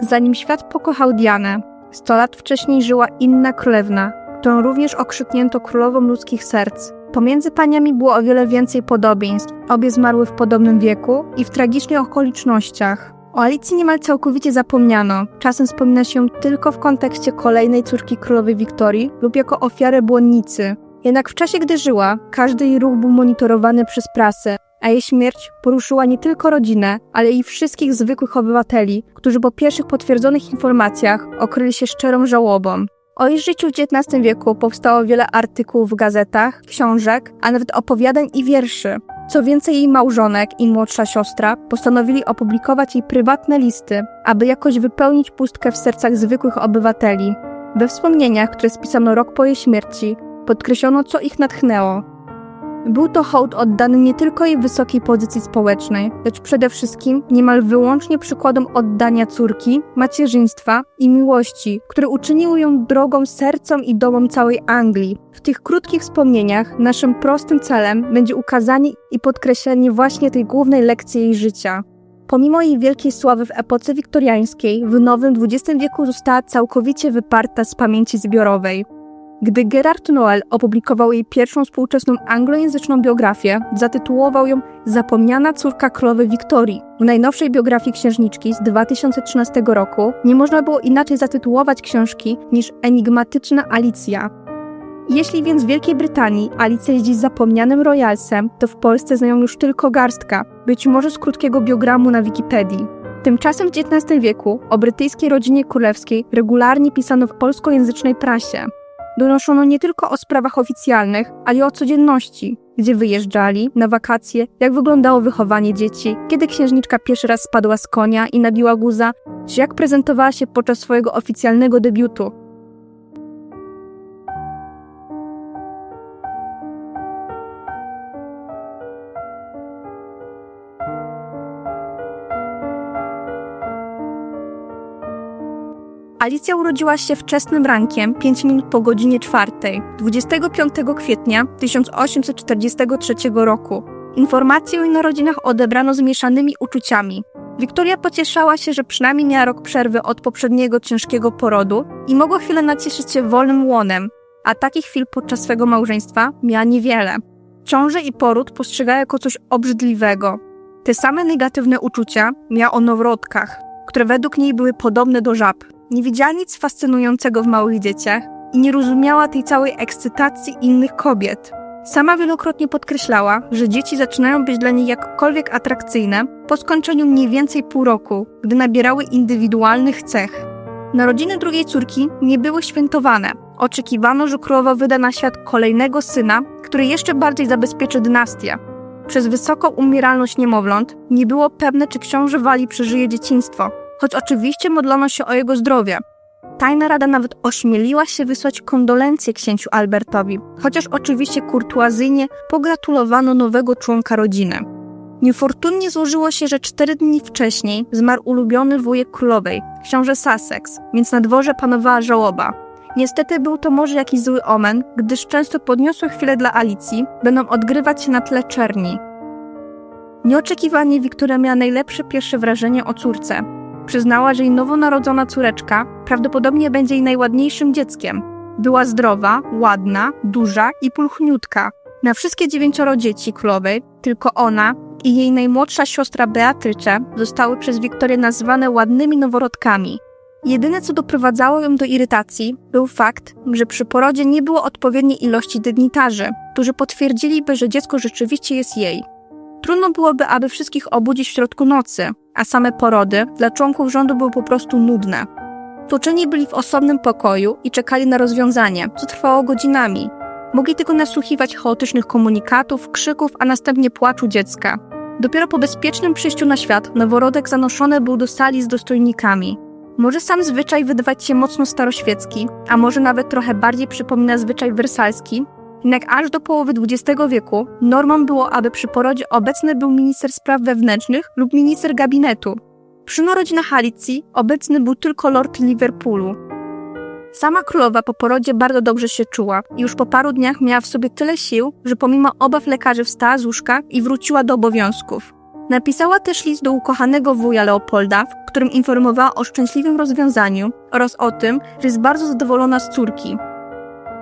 Zanim świat pokochał Dianę, 100 lat wcześniej żyła inna królewna, którą również okrzyknięto królową ludzkich serc. Pomiędzy paniami było o wiele więcej podobieństw. Obie zmarły w podobnym wieku i w tragicznych okolicznościach. O Alicji niemal całkowicie zapomniano. Czasem wspomina się tylko w kontekście kolejnej córki królowej Wiktorii lub jako ofiarę błonnicy. Jednak w czasie, gdy żyła, każdy jej ruch był monitorowany przez prasę, a jej śmierć poruszyła nie tylko rodzinę, ale i wszystkich zwykłych obywateli, którzy po pierwszych potwierdzonych informacjach okryli się szczerą żałobą. O jej życiu w XIX wieku powstało wiele artykułów w gazetach, książek, a nawet opowiadań i wierszy. Co więcej, jej małżonek i młodsza siostra postanowili opublikować jej prywatne listy, aby jakoś wypełnić pustkę w sercach zwykłych obywateli. We wspomnieniach, które spisano rok po jej śmierci, podkreślono, co ich natchnęło. Był to hołd oddany nie tylko jej wysokiej pozycji społecznej, lecz przede wszystkim niemal wyłącznie przykładom oddania córki, macierzyństwa i miłości, które uczyniły ją drogą sercom i domom całej Anglii. W tych krótkich wspomnieniach naszym prostym celem będzie ukazanie i podkreślenie właśnie tej głównej lekcji jej życia. Pomimo jej wielkiej sławy w epoce wiktoriańskiej, w nowym XX wieku została całkowicie wyparta z pamięci zbiorowej. Gdy Gerard Noel opublikował jej pierwszą współczesną anglojęzyczną biografię, zatytułował ją Zapomniana córka królowej Wiktorii. W najnowszej biografii księżniczki z 2013 roku nie można było inaczej zatytułować książki niż Enigmatyczna Alicja. Jeśli więc w Wielkiej Brytanii Alicja jest dziś zapomnianym royalsem, to w Polsce znają już tylko garstka, być może z krótkiego biogramu na Wikipedii. Tymczasem w XIX wieku o brytyjskiej rodzinie królewskiej regularnie pisano w polskojęzycznej prasie. Donoszono nie tylko o sprawach oficjalnych, ale i o codzienności, gdzie wyjeżdżali, na wakacje, jak wyglądało wychowanie dzieci, kiedy księżniczka pierwszy raz spadła z konia i nabiła guza, czy jak prezentowała się podczas swojego oficjalnego debiutu. Alicja urodziła się wczesnym rankiem, 5 minut po godzinie 4, 25 kwietnia 1843 roku. Informacje o jej narodzinach odebrano z mieszanymi uczuciami. Wiktoria pocieszała się, że przynajmniej miała rok przerwy od poprzedniego ciężkiego porodu i mogła chwilę nacieszyć się wolnym łonem, a takich chwil podczas swego małżeństwa miała niewiele. Ciążę i poród postrzegała jako coś obrzydliwego. Te same negatywne uczucia miała o noworodkach, które według niej były podobne do żab. Nie widziała nic fascynującego w małych dzieciach i nie rozumiała tej całej ekscytacji innych kobiet. Sama wielokrotnie podkreślała, że dzieci zaczynają być dla niej jakkolwiek atrakcyjne po skończeniu mniej więcej pół roku, gdy nabierały indywidualnych cech. Narodziny drugiej córki nie były świętowane. Oczekiwano, że królowa wyda na świat kolejnego syna, który jeszcze bardziej zabezpieczy dynastię. Przez wysoką umieralność niemowląt nie było pewne, czy książę Walii przeżyje dzieciństwo, choć oczywiście modlono się o jego zdrowie. Tajna Rada nawet ośmieliła się wysłać kondolencje księciu Albertowi, chociaż oczywiście kurtuazyjnie pogratulowano nowego członka rodziny. Niefortunnie złożyło się, że 4 dni wcześniej zmarł ulubiony wujek królowej, książę Sussex, więc na dworze panowała żałoba. Niestety był to może jakiś zły omen, gdyż często podniosłe chwile dla Alicji będą odgrywać się na tle czerni. Nieoczekiwanie Wiktoria miała najlepsze pierwsze wrażenie o córce. Przyznała, że jej nowonarodzona córeczka prawdopodobnie będzie jej najładniejszym dzieckiem. Była zdrowa, ładna, duża i pulchniutka. Na wszystkie 9 dzieci królowej tylko ona i jej najmłodsza siostra Beatrycze zostały przez Wiktorię nazywane ładnymi noworodkami. Jedyne, co doprowadzało ją do irytacji, był fakt, że przy porodzie nie było odpowiedniej ilości dygnitarzy, którzy potwierdziliby, że dziecko rzeczywiście jest jej. Trudno byłoby, aby wszystkich obudzić w środku nocy, a same porody dla członków rządu były po prostu nudne. Tłoczeni byli w osobnym pokoju i czekali na rozwiązanie, co trwało godzinami. Mogli tylko nasłuchiwać chaotycznych komunikatów, krzyków, a następnie płaczu dziecka. Dopiero po bezpiecznym przyjściu na świat noworodek zanoszony był do sali z dostojnikami. Może sam zwyczaj wydawać się mocno staroświecki, a może nawet trochę bardziej przypomina zwyczaj wersalski, jednak aż do połowy XX wieku normą było, aby przy porodzie obecny był minister spraw wewnętrznych lub minister gabinetu. Przy narodzinach Alicji obecny był tylko lord Liverpoolu. Sama królowa po porodzie bardzo dobrze się czuła i już po paru dniach miała w sobie tyle sił, że pomimo obaw lekarzy wstała z łóżka i wróciła do obowiązków. Napisała też list do ukochanego wuja Leopolda, w którym informowała o szczęśliwym rozwiązaniu oraz o tym, że jest bardzo zadowolona z córki.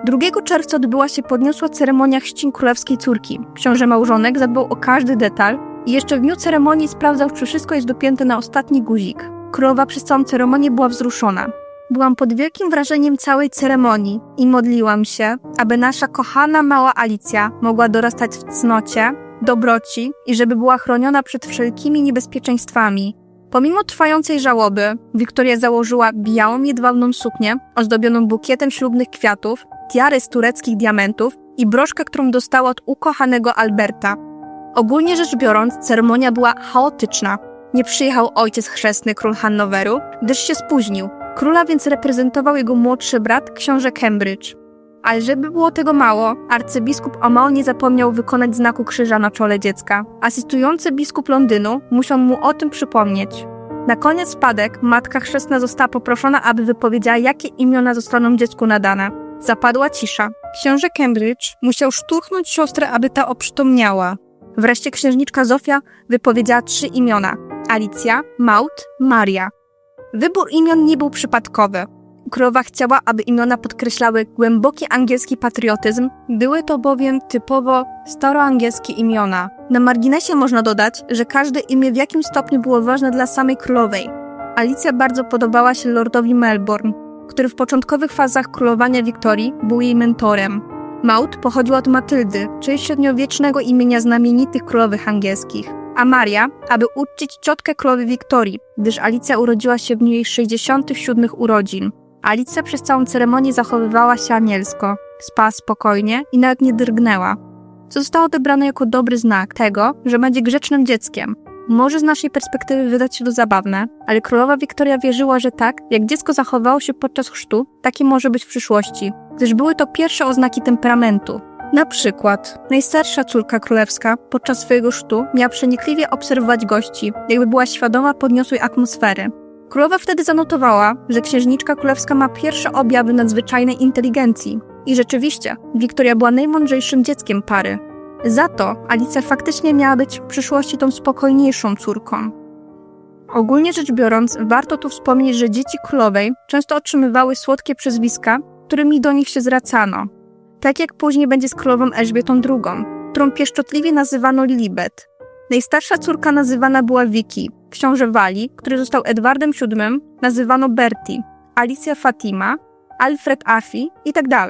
2 czerwca odbyła się podniosła ceremonia chrzcin królewskiej córki. Książę małżonek zadbał o każdy detal i jeszcze w dniu ceremonii sprawdzał, czy wszystko jest dopięte na ostatni guzik. Królowa przez całą ceremonię była wzruszona. Byłam pod wielkim wrażeniem całej ceremonii i modliłam się, aby nasza kochana mała Alicja mogła dorastać w cnocie, dobroci i żeby była chroniona przed wszelkimi niebezpieczeństwami. Pomimo trwającej żałoby, Wiktoria założyła białą jedwabną suknię ozdobioną bukietem ślubnych kwiatów, tiarę z tureckich diamentów i broszkę, którą dostała od ukochanego Alberta. Ogólnie rzecz biorąc, ceremonia była chaotyczna. Nie przyjechał ojciec chrzestny, król Hannoweru, gdyż się spóźnił. Króla więc reprezentował jego młodszy brat, książę Cambridge. Ale żeby było tego mało, arcybiskup o mało nie zapomniał wykonać znaku krzyża na czole dziecka. Asystujący biskup Londynu musiał mu o tym przypomnieć. Na koniec spadek matka chrzestna została poproszona, aby wypowiedziała, jakie imiona zostaną dziecku nadane. Zapadła cisza. Książę Cambridge musiał szturchnąć siostrę, aby ta oprzytomniała. Wreszcie księżniczka Zofia wypowiedziała 3 imiona: Alicja, Maud, Maria. Wybór imion nie był przypadkowy. Królowa chciała, aby imiona podkreślały głęboki angielski patriotyzm, były to bowiem typowo staroangielskie imiona. Na marginesie można dodać, że każde imię w jakimś stopniu było ważne dla samej królowej. Alicja bardzo podobała się lordowi Melbourne, który w początkowych fazach królowania Wiktorii był jej mentorem. Maud pochodziła od Matyldy, czyli średniowiecznego imienia znamienitych królowych angielskich. A Maria, aby uczcić ciotkę królowej Wiktorii, gdyż Alicja urodziła się w dniu jej 67 urodzin. Alicja przez całą ceremonię zachowywała się anielsko, spała spokojnie i nawet nie drgnęła, co zostało odebrane jako dobry znak tego, że będzie grzecznym dzieckiem. Może z naszej perspektywy wydać się to zabawne, ale królowa Wiktoria wierzyła, że tak, jak dziecko zachowało się podczas chrztu, takie może być w przyszłości, gdyż były to pierwsze oznaki temperamentu. Na przykład, najstarsza córka królewska podczas swojego chrztu miała przenikliwie obserwować gości, jakby była świadoma podniosłej atmosfery. Królowa wtedy zanotowała, że księżniczka królewska ma pierwsze objawy nadzwyczajnej inteligencji. I rzeczywiście, Wiktoria była najmądrzejszym dzieckiem pary. Za to Alicja faktycznie miała być w przyszłości tą spokojniejszą córką. Ogólnie rzecz biorąc, warto tu wspomnieć, że dzieci królowej często otrzymywały słodkie przezwiska, którymi do nich się zwracano. Tak jak później będzie z królową Elżbietą II, którą pieszczotliwie nazywano Lilibet. Najstarsza córka nazywana była Vicky, książę Walii, który został Edwardem VII, nazywano Bertie, Alicja Fatima, Alfred Afi itd.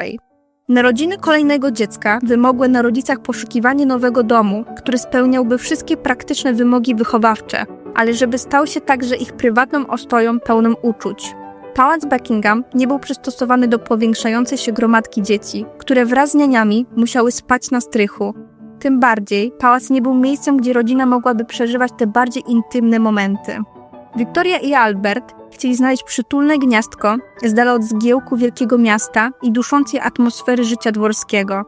Narodziny kolejnego dziecka wymogły na rodzicach poszukiwanie nowego domu, który spełniałby wszystkie praktyczne wymogi wychowawcze, ale żeby stał się także ich prywatną ostoją pełną uczuć. Pałac Buckingham nie był przystosowany do powiększającej się gromadki dzieci, które wraz z nianiami musiały spać na strychu. Tym bardziej pałac nie był miejscem, gdzie rodzina mogłaby przeżywać te bardziej intymne momenty. Wiktoria i Albert chcieli znaleźć przytulne gniazdko z dala od zgiełku wielkiego miasta i duszącej atmosfery życia dworskiego.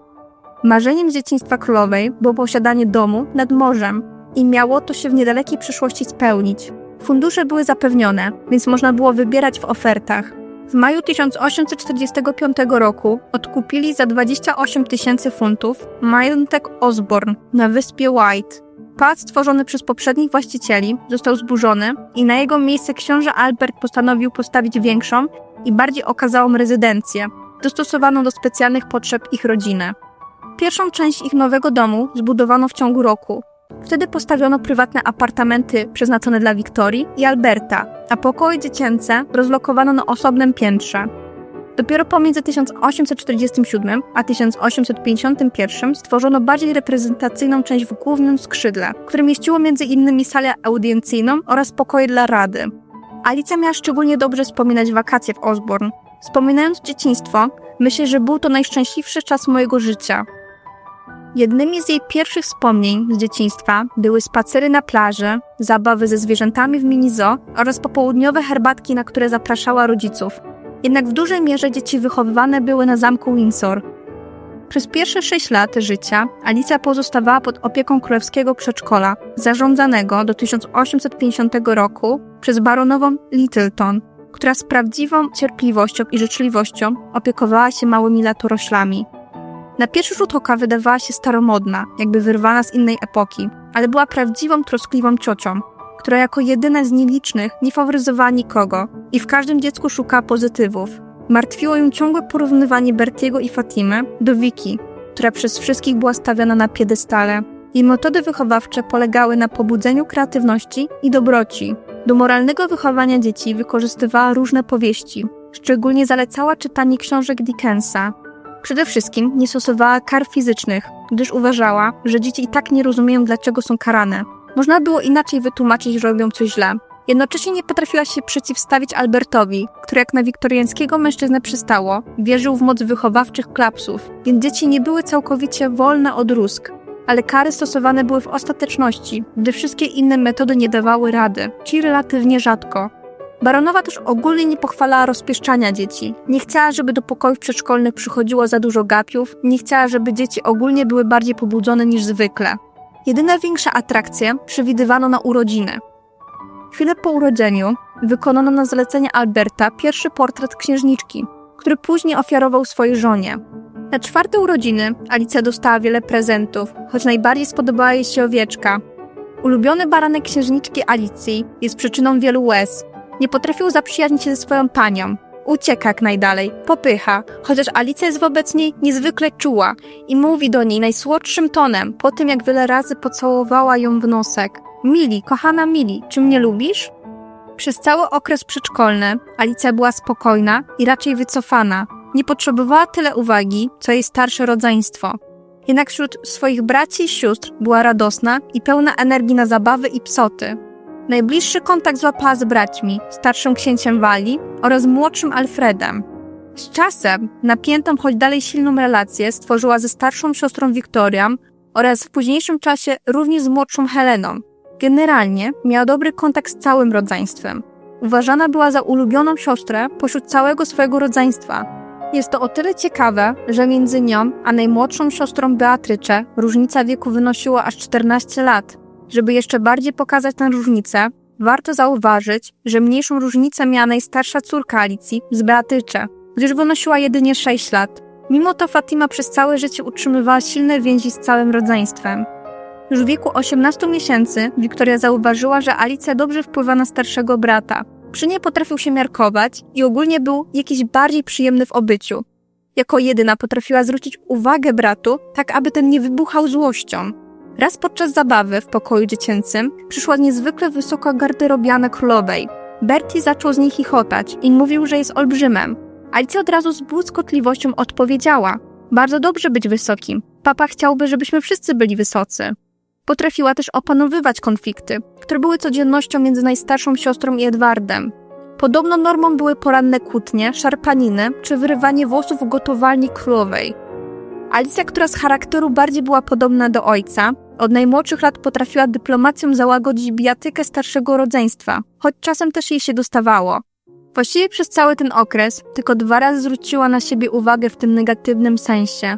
Marzeniem z dzieciństwa królowej było posiadanie domu nad morzem i miało to się w niedalekiej przyszłości spełnić. Fundusze były zapewnione, więc można było wybierać w ofertach. W maju 1845 roku odkupili za 28 000 funtów majątek Osborne na wyspie White. Pałac stworzony przez poprzednich właścicieli został zburzony i na jego miejsce książę Albert postanowił postawić większą i bardziej okazałą rezydencję, dostosowaną do specjalnych potrzeb ich rodziny. Pierwszą część ich nowego domu zbudowano w ciągu roku. Wtedy postawiono prywatne apartamenty przeznaczone dla Wiktorii i Alberta, a pokoje dziecięce rozlokowano na osobnym piętrze. Dopiero pomiędzy 1847 a 1851 stworzono bardziej reprezentacyjną część w głównym skrzydle, które mieściło m.in. salę audiencyjną oraz pokoje dla rady. Alicja miała szczególnie dobrze wspominać wakacje w Osborne. Wspominając dzieciństwo, myślę, że był to najszczęśliwszy czas mojego życia. Jednymi z jej pierwszych wspomnień z dzieciństwa były spacery na plaży, zabawy ze zwierzętami w mini-zoo oraz popołudniowe herbatki, na które zapraszała rodziców. Jednak w dużej mierze dzieci wychowywane były na zamku Windsor. Przez pierwsze 6 lat życia Alicja pozostawała pod opieką królewskiego przedszkola, zarządzanego do 1850 roku przez baronową Littleton, która z prawdziwą cierpliwością i życzliwością opiekowała się małymi latoroślami. Na pierwszy rzut oka wydawała się staromodna, jakby wyrwana z innej epoki, ale była prawdziwą, troskliwą ciocią, która jako jedyna z nielicznych nie faworyzowała nikogo i w każdym dziecku szukała pozytywów. Martwiło ją ciągłe porównywanie Bertiego i Fatimy do Wiki, która przez wszystkich była stawiana na piedestale. Jej metody wychowawcze polegały na pobudzeniu kreatywności i dobroci. Do moralnego wychowania dzieci wykorzystywała różne powieści. Szczególnie zalecała czytanie książek Dickensa. Przede wszystkim nie stosowała kar fizycznych, gdyż uważała, że dzieci i tak nie rozumieją, dlaczego są karane. Można było inaczej wytłumaczyć, że robią coś źle. Jednocześnie nie potrafiła się przeciwstawić Albertowi, który jak na wiktoriańskiego mężczyznę przystało, wierzył w moc wychowawczych klapsów, więc dzieci nie były całkowicie wolne od rózg. Ale kary stosowane były w ostateczności, gdy wszystkie inne metody nie dawały rady, czyli relatywnie rzadko. Baronowa też ogólnie nie pochwalała rozpieszczania dzieci. Nie chciała, żeby do pokojów przedszkolnych przychodziło za dużo gapiów, nie chciała, żeby dzieci ogólnie były bardziej pobudzone niż zwykle. Jedyne większe atrakcje przewidywano na urodziny. Chwilę po urodzeniu wykonano na zalecenie Alberta pierwszy portret księżniczki, który później ofiarował swojej żonie. Na 4. urodziny Alicja dostała wiele prezentów, choć najbardziej spodobała jej się owieczka. Ulubiony baranek księżniczki Alicji jest przyczyną wielu łez. Nie potrafił zaprzyjaźnić się ze swoją panią. Ucieka jak najdalej, popycha, chociaż Alicja jest wobec niej niezwykle czuła i mówi do niej najsłodszym tonem, po tym jak wiele razy pocałowała ją w nosek. Mili, kochana Mili, czy mnie lubisz? Przez cały okres przedszkolny Alicja była spokojna i raczej wycofana. Nie potrzebowała tyle uwagi, co jej starsze rodzeństwo. Jednak wśród swoich braci i sióstr była radosna i pełna energii na zabawy i psoty. Najbliższy kontakt złapała z braćmi, starszym księciem Walii oraz młodszym Alfredem. Z czasem napiętą, choć dalej silną relację stworzyła ze starszą siostrą Wiktorią oraz w późniejszym czasie również z młodszą Heleną. Generalnie miała dobry kontakt z całym rodzeństwem. Uważana była za ulubioną siostrę pośród całego swojego rodzeństwa. Jest to o tyle ciekawe, że między nią a najmłodszą siostrą Beatrycze różnica wieku wynosiła aż 14 lat. Żeby jeszcze bardziej pokazać tę różnicę, warto zauważyć, że mniejszą różnicę miała najstarsza córka Alicji z Beatycze, gdyż wynosiła jedynie 6 lat. Mimo to Fatima przez całe życie utrzymywała silne więzi z całym rodzeństwem. Już w wieku 18 miesięcy Wiktoria zauważyła, że Alicja dobrze wpływa na starszego brata. Przy niej potrafił się miarkować i ogólnie był jakiś bardziej przyjemny w obyciu. Jako jedyna potrafiła zwrócić uwagę bratu, tak aby ten nie wybuchał złością. Raz podczas zabawy w pokoju dziecięcym przyszła niezwykle wysoka garderobiana królowej. Bertie zaczął z niej chichotać i mówił, że jest olbrzymem. Alicja od razu z błyskotliwością odpowiedziała: bardzo dobrze być wysokim. Papa chciałby, żebyśmy wszyscy byli wysocy. Potrafiła też opanowywać konflikty, które były codziennością między najstarszą siostrą i Edwardem. Podobno normą były poranne kłótnie, szarpaniny czy wyrywanie włosów w gotowalni królowej. Alicja, która z charakteru bardziej była podobna do ojca, od najmłodszych lat potrafiła dyplomacją załagodzić bijatykę starszego rodzeństwa, choć czasem też jej się dostawało. Właściwie przez cały ten okres tylko 2 razy zwróciła na siebie uwagę w tym negatywnym sensie.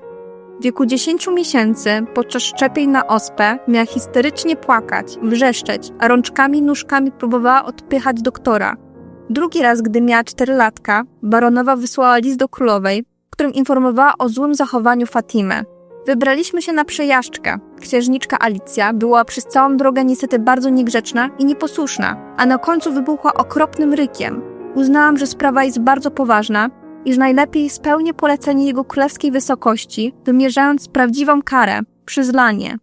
W wieku 10 miesięcy, podczas szczepień na ospę, miała histerycznie płakać, wrzeszczeć, a rączkami i nóżkami próbowała odpychać doktora. Drugi raz, gdy miała 4 latka, baronowa wysłała list do królowej, w którym informowała o złym zachowaniu Fatimy. Wybraliśmy się na przejażdżkę. Księżniczka Alicja była przez całą drogę niestety bardzo niegrzeczna i nieposłuszna, a na końcu wybuchła okropnym rykiem. Uznałam, że sprawa jest bardzo poważna i że najlepiej spełnię polecenie jego królewskiej wysokości, wymierzając prawdziwą karę – przyzlanie.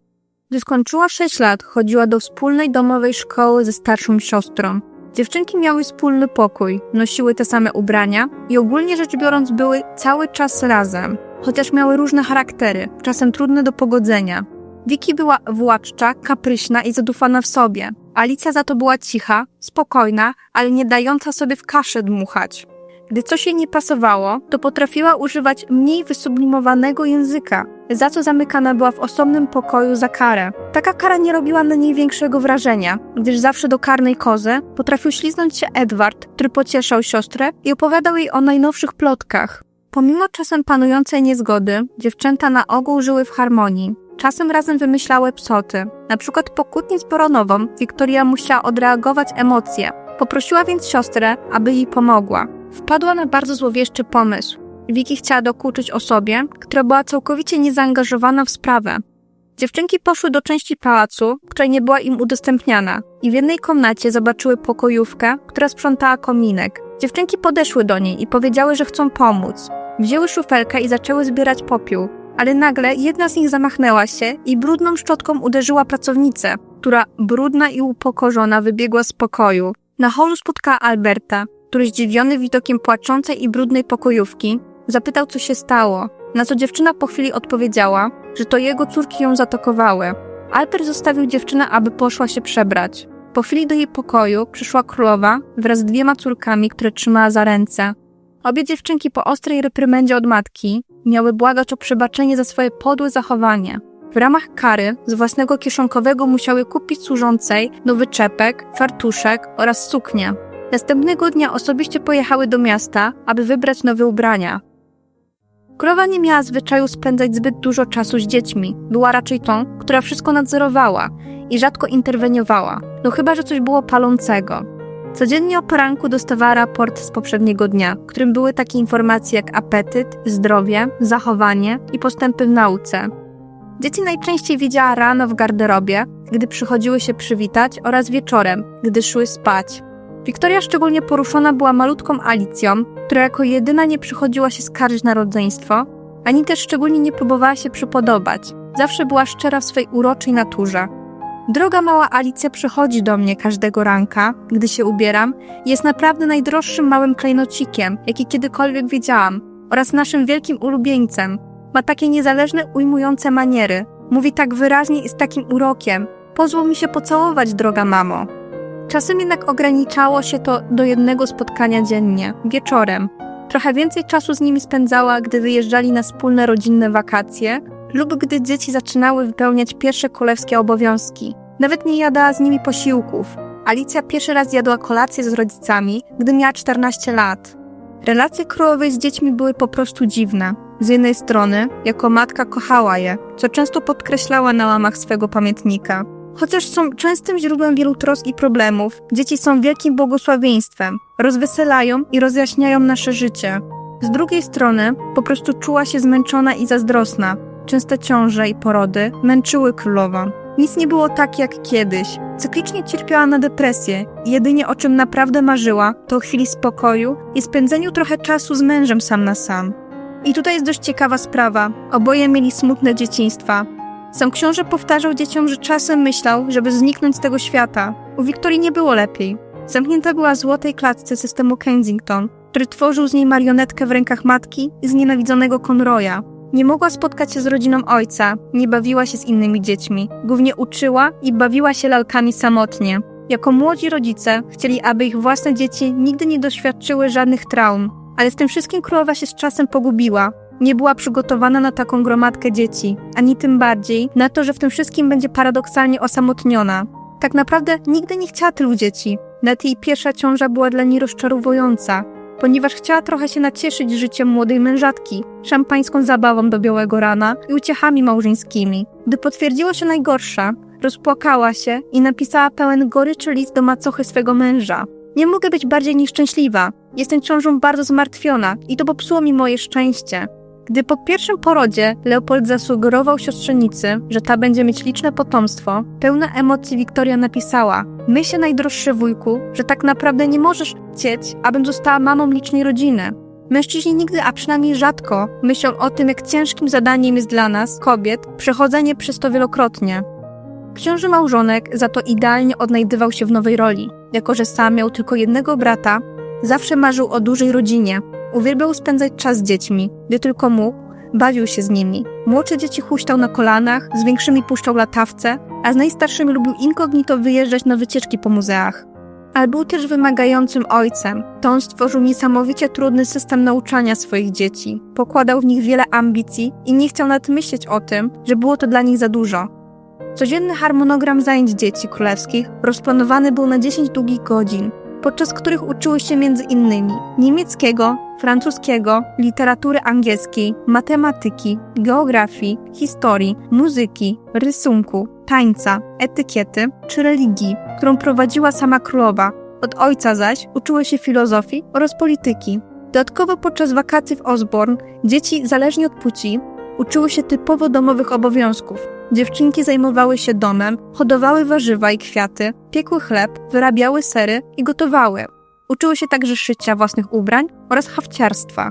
Gdy skończyła 6 lat, chodziła do wspólnej domowej szkoły ze starszą siostrą. Dziewczynki miały wspólny pokój, nosiły te same ubrania i ogólnie rzecz biorąc były cały czas razem, chociaż miały różne charaktery, czasem trudne do pogodzenia. Vicky była władcza, kapryśna i zadufana w sobie. Alicja za to była cicha, spokojna, ale nie dająca sobie w kaszę dmuchać. Gdy coś jej nie pasowało, to potrafiła używać mniej wysublimowanego języka, za co zamykana była w osobnym pokoju za karę. Taka kara nie robiła na niej większego wrażenia, gdyż zawsze do karnej kozy potrafił śliznąć się Edward, który pocieszał siostrę i opowiadał jej o najnowszych plotkach. Pomimo czasem panującej niezgody, dziewczęta na ogół żyły w harmonii. Czasem razem wymyślały psoty. Na przykład po kłótni z baronową Wiktoria musiała odreagować emocje. Poprosiła więc siostrę, aby jej pomogła. Wpadła na bardzo złowieszczy pomysł. Vicky chciała dokuczyć osobie, która była całkowicie niezaangażowana w sprawę. Dziewczynki poszły do części pałacu, która nie była im udostępniana i w jednej komnacie zobaczyły pokojówkę, która sprzątała kominek. Dziewczynki podeszły do niej i powiedziały, że chcą pomóc. Wzięły szufelkę i zaczęły zbierać popiół, ale nagle jedna z nich zamachnęła się i brudną szczotką uderzyła pracownicę, która brudna i upokorzona wybiegła z pokoju. Na holu spotkała Alberta, który zdziwiony widokiem płaczącej i brudnej pokojówki zapytał, co się stało, na co dziewczyna po chwili odpowiedziała, że to jego córki ją zaatakowały. Albert zostawił dziewczynę, aby poszła się przebrać. Po chwili do jej pokoju przyszła królowa wraz z 2 córkami, które trzymała za ręce. Obie dziewczynki po ostrej reprymendzie od matki miały błagać o przebaczenie za swoje podłe zachowanie. W ramach kary z własnego kieszonkowego musiały kupić służącej nowy czepek, fartuszek oraz suknię. Następnego dnia osobiście pojechały do miasta, aby wybrać nowe ubrania. Królowa nie miała zwyczaju spędzać zbyt dużo czasu z dziećmi. Była raczej tą, która wszystko nadzorowała i rzadko interweniowała, no chyba że coś było palącego. Codziennie o poranku dostawała raport z poprzedniego dnia, w którym były takie informacje jak apetyt, zdrowie, zachowanie i postępy w nauce. Dzieci najczęściej widziała rano w garderobie, gdy przychodziły się przywitać, oraz wieczorem, gdy szły spać. Wiktoria szczególnie poruszona była malutką Alicją, która jako jedyna nie przychodziła się skarżyć na rodzeństwo, ani też szczególnie nie próbowała się przypodobać. Zawsze była szczera w swej uroczej naturze. Droga mała Alicja przychodzi do mnie każdego ranka, gdy się ubieram i jest naprawdę najdroższym małym klejnocikiem, jaki kiedykolwiek widziałam, oraz naszym wielkim ulubieńcem. Ma takie niezależne, ujmujące maniery. Mówi tak wyraźnie i z takim urokiem. Pozwól mi się pocałować, droga mamo. Czasem jednak ograniczało się to do jednego spotkania dziennie, wieczorem. Trochę więcej czasu z nimi spędzała, gdy wyjeżdżali na wspólne rodzinne wakacje lub gdy dzieci zaczynały wypełniać pierwsze królewskie obowiązki. Nawet nie jadała z nimi posiłków. Alicja pierwszy raz jadła kolację z rodzicami, gdy miała 14 lat. Relacje królowej z dziećmi były po prostu dziwne. Z jednej strony, jako matka kochała je, co często podkreślała na łamach swego pamiętnika. Chociaż są częstym źródłem wielu trosk i problemów, dzieci są wielkim błogosławieństwem, rozweselają i rozjaśniają nasze życie. Z drugiej strony, po prostu czuła się zmęczona i zazdrosna. Częste ciąże i porody męczyły królową. Nic nie było tak jak kiedyś. Cyklicznie cierpiała na depresję i jedynie o czym naprawdę marzyła, to o chwili spokoju i spędzeniu trochę czasu z mężem sam na sam. I tutaj jest dość ciekawa sprawa. Oboje mieli smutne dzieciństwa. Sam książę powtarzał dzieciom, że czasem myślał, żeby zniknąć z tego świata. U Wiktorii nie było lepiej. Zamknięta była w złotej klatce systemu Kensington, który tworzył z niej marionetkę w rękach matki i znienawidzonego Conroya. Nie mogła spotkać się z rodziną ojca, nie bawiła się z innymi dziećmi. Głównie uczyła i bawiła się lalkami samotnie. Jako młodzi rodzice chcieli, aby ich własne dzieci nigdy nie doświadczyły żadnych traum. Ale w tym wszystkim królowa się z czasem pogubiła. Nie była przygotowana na taką gromadkę dzieci, ani tym bardziej na to, że w tym wszystkim będzie paradoksalnie osamotniona. Tak naprawdę nigdy nie chciała tylu dzieci. Nawet jej pierwsza ciąża była dla niej rozczarowująca, ponieważ chciała trochę się nacieszyć życiem młodej mężatki, szampańską zabawą do białego rana i uciechami małżeńskimi. Gdy potwierdziło się najgorsze, rozpłakała się i napisała pełen goryczy list do macochy swego męża. Nie mogę być bardziej nieszczęśliwa. Jestem ciążą bardzo zmartwiona i to popsuło mi moje szczęście. Gdy po pierwszym porodzie Leopold zasugerował siostrzenicy, że ta będzie mieć liczne potomstwo, pełna emocji Wiktoria napisała: myślę, najdroższy wujku, że tak naprawdę nie możesz chcieć, abym została mamą licznej rodziny. Mężczyźni nigdy, a przynajmniej rzadko, myślą o tym, jak ciężkim zadaniem jest dla nas, kobiet, przechodzenie przez to wielokrotnie. Książę małżonek za to idealnie odnajdywał się w nowej roli. Jako że sam miał tylko jednego brata, zawsze marzył o dużej rodzinie. Uwielbiał spędzać czas z dziećmi, gdy tylko mógł, bawił się z nimi. Młodsze dzieci huśtał na kolanach, z większymi puszczał latawce, a z najstarszymi lubił inkognito wyjeżdżać na wycieczki po muzeach. Ale był też wymagającym ojcem. To on stworzył niesamowicie trudny system nauczania swoich dzieci. Pokładał w nich wiele ambicji i nie chciał nawet myśleć o tym, że było to dla nich za dużo. Codzienny harmonogram zajęć dzieci królewskich rozplanowany był na 10 długich godzin, podczas których uczyły się między innymi niemieckiego, francuskiego, literatury angielskiej, matematyki, geografii, historii, muzyki, rysunku, tańca, etykiety czy religii, którą prowadziła sama królowa. Od ojca zaś uczyły się filozofii oraz polityki. Dodatkowo podczas wakacji w Osborne dzieci, zależnie od płci, uczyły się typowo domowych obowiązków. Dziewczynki zajmowały się domem, hodowały warzywa i kwiaty, piekły chleb, wyrabiały sery i gotowały. Uczyły się także szycia własnych ubrań oraz hafciarstwa.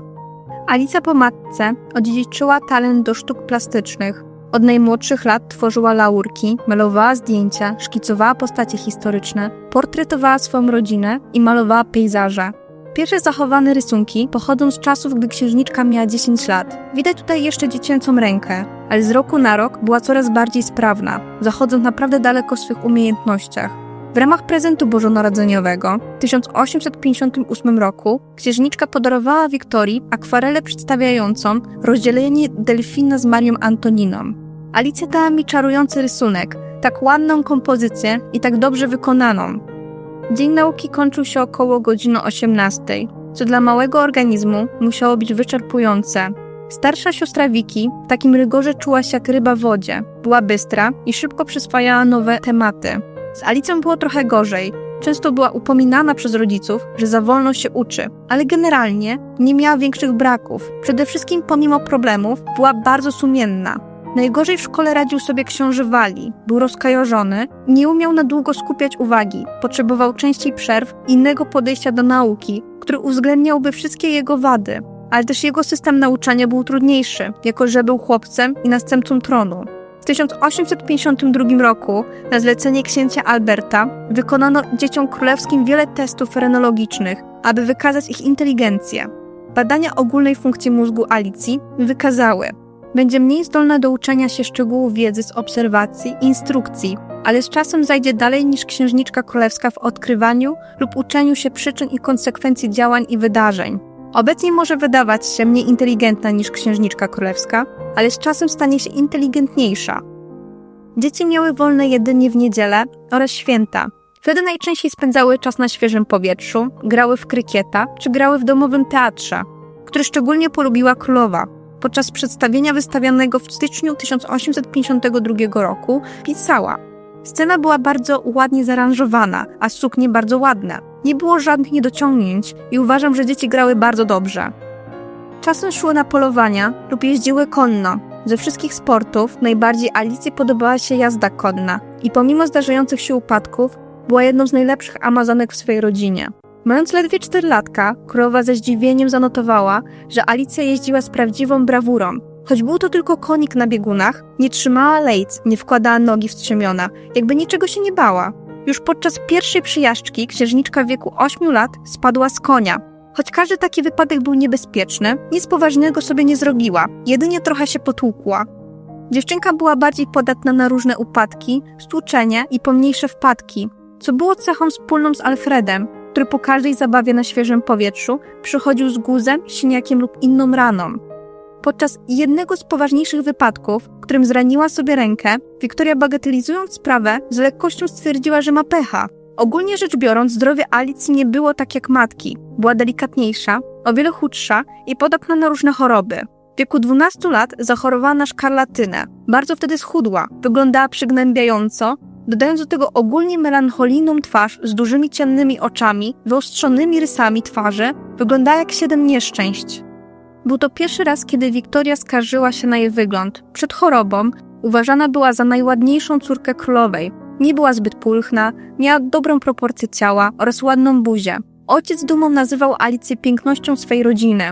Alicja po matce odziedziczyła talent do sztuk plastycznych. Od najmłodszych lat tworzyła laurki, malowała zdjęcia, szkicowała postacie historyczne, portretowała swoją rodzinę i malowała pejzaże. Pierwsze zachowane rysunki pochodzą z czasów, gdy księżniczka miała 10 lat. Widać tutaj jeszcze dziecięcą rękę, ale z roku na rok była coraz bardziej sprawna, zachodząc naprawdę daleko w swych umiejętnościach. W ramach prezentu bożonarodzeniowego w 1858 roku księżniczka podarowała Wiktorii akwarelę przedstawiającą rozdzielenie delfina z Marią Antoniną. Alicja dała mi czarujący rysunek, tak ładną kompozycję i tak dobrze wykonaną. Dzień nauki kończył się około godziny 18, co dla małego organizmu musiało być wyczerpujące. Starsza siostra Wiki w takim rygorze czuła się jak ryba w wodzie. Była bystra i szybko przyswajała nowe tematy. Z Alicją było trochę gorzej. Często była upominana przez rodziców, że za wolno się uczy, ale generalnie nie miała większych braków. Przede wszystkim pomimo problemów była bardzo sumienna. Najgorzej w szkole radził sobie książę Wali. Był rozkajorzony i nie umiał na długo skupiać uwagi. Potrzebował częściej przerw i innego podejścia do nauki, który uwzględniałby wszystkie jego wady. Ale też jego system nauczania był trudniejszy, jako że był chłopcem i następcą tronu. W 1852 roku na zlecenie księcia Alberta wykonano dzieciom królewskim wiele testów frenologicznych, aby wykazać ich inteligencję. Badania ogólnej funkcji mózgu Alicji wykazały: będzie mniej zdolna do uczenia się szczegółów wiedzy z obserwacji i instrukcji, ale z czasem zajdzie dalej niż księżniczka królewska w odkrywaniu lub uczeniu się przyczyn i konsekwencji działań i wydarzeń. Obecnie może wydawać się mniej inteligentna niż księżniczka królewska, ale z czasem stanie się inteligentniejsza. Dzieci miały wolne jedynie w niedzielę oraz święta. Wtedy najczęściej spędzały czas na świeżym powietrzu, grały w krykieta czy grały w domowym teatrze, który szczególnie polubiła królowa. Podczas przedstawienia wystawianego w styczniu 1852 roku pisała: scena była bardzo ładnie zaaranżowana, a suknie bardzo ładne. Nie było żadnych niedociągnięć i uważam, że dzieci grały bardzo dobrze. Czasem szły na polowania lub jeździły konno. Ze wszystkich sportów najbardziej Alicji podobała się jazda konna i pomimo zdarzających się upadków była jedną z najlepszych amazonek w swojej rodzinie. Mając ledwie 4-latka, królowa ze zdziwieniem zanotowała, że Alicja jeździła z prawdziwą brawurą. Choć był to tylko konik na biegunach, nie trzymała lejc, nie wkładała nogi w strzemiona, jakby niczego się nie bała. Już podczas pierwszej przyjażdżki księżniczka w wieku 8 lat spadła z konia. Choć każdy taki wypadek był niebezpieczny, nic poważnego sobie nie zrobiła, jedynie trochę się potłukła. Dziewczynka była bardziej podatna na różne upadki, stłuczenie i pomniejsze wpadki, co było cechą wspólną z Alfredem, który po każdej zabawie na świeżym powietrzu przychodził z guzem, siniakiem lub inną raną. Podczas jednego z poważniejszych wypadków, w którym zraniła sobie rękę, Wiktoria, bagatelizując sprawę, z lekkością stwierdziła, że ma pecha. Ogólnie rzecz biorąc, zdrowie Alicji nie było tak jak matki. Była delikatniejsza, o wiele chudsza i podatna na różne choroby. W wieku 12 lat zachorowała na szkarlatynę. Bardzo wtedy schudła, wyglądała przygnębiająco, dodając do tego ogólnie melancholijną twarz z dużymi ciemnymi oczami, wyostrzonymi rysami twarzy, wyglądała jak 7 nieszczęść. Był to pierwszy raz, kiedy Wiktoria skarżyła się na jej wygląd. Przed chorobą uważana była za najładniejszą córkę królowej. Nie była zbyt pulchna, miała dobrą proporcję ciała oraz ładną buzię. Ojciec dumą nazywał Alicję pięknością swej rodziny.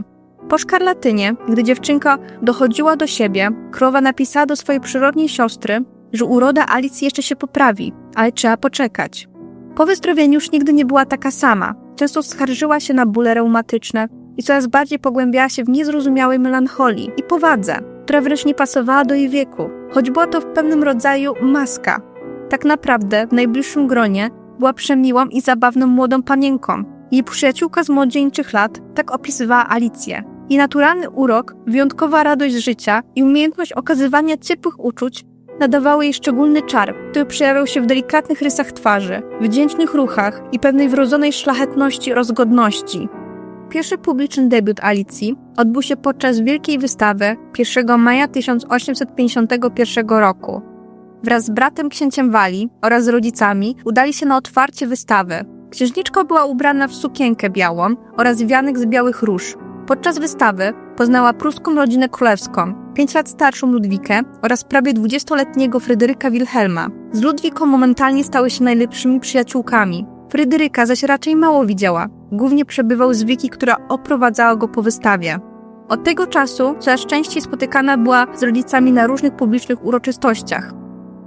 Po szkarlatynie, gdy dziewczynka dochodziła do siebie, królowa napisała do swojej przyrodniej siostry, że uroda Alicji jeszcze się poprawi, ale trzeba poczekać. Po wyzdrowieniu już nigdy nie była taka sama. Często skarżyła się na bóle reumatyczne i coraz bardziej pogłębiała się w niezrozumiałej melancholii i powadze, która wręcz nie pasowała do jej wieku, choć była to w pewnym rodzaju maska. Tak naprawdę w najbliższym gronie była przemiłą i zabawną młodą panienką. Jej przyjaciółka z młodzieńczych lat tak opisywała Alicję. Jej naturalny urok, wyjątkowa radość z życia i umiejętność okazywania ciepłych uczuć nadawały jej szczególny czar, który przejawiał się w delikatnych rysach twarzy, wdzięcznych ruchach i pewnej wrodzonej szlachetności i rozgodności. Pierwszy publiczny debiut Alicji odbył się podczas wielkiej wystawy 1 maja 1851 roku. Wraz z bratem księciem Walii oraz rodzicami udali się na otwarcie wystawy. Księżniczka była ubrana w sukienkę białą oraz wianek z białych róż. Podczas wystawy poznała pruską rodzinę królewską, 5 lat starszą Ludwikę oraz prawie 20-letniego Fryderyka Wilhelma. Z Ludwiką momentalnie stały się najlepszymi przyjaciółkami. Fryderyka zaś raczej mało widziała. Głównie przebywał z Wiki, która oprowadzała go po wystawie. Od tego czasu coraz częściej spotykana była z rodzicami na różnych publicznych uroczystościach.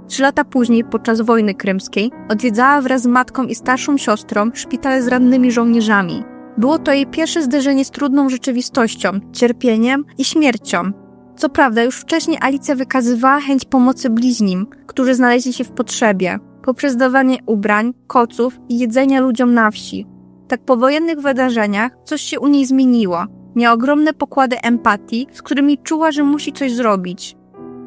3 lata później, podczas wojny krymskiej, odwiedzała wraz z matką i starszą siostrą szpitale z rannymi żołnierzami. Było to jej pierwsze zderzenie z trudną rzeczywistością, cierpieniem i śmiercią. Co prawda, już wcześniej Alicja wykazywała chęć pomocy bliźnim, którzy znaleźli się w potrzebie, poprzez dawanie ubrań, koców i jedzenia ludziom na wsi. Tak po wojennych wydarzeniach coś się u niej zmieniło. Miała ogromne pokłady empatii, z którymi czuła, że musi coś zrobić.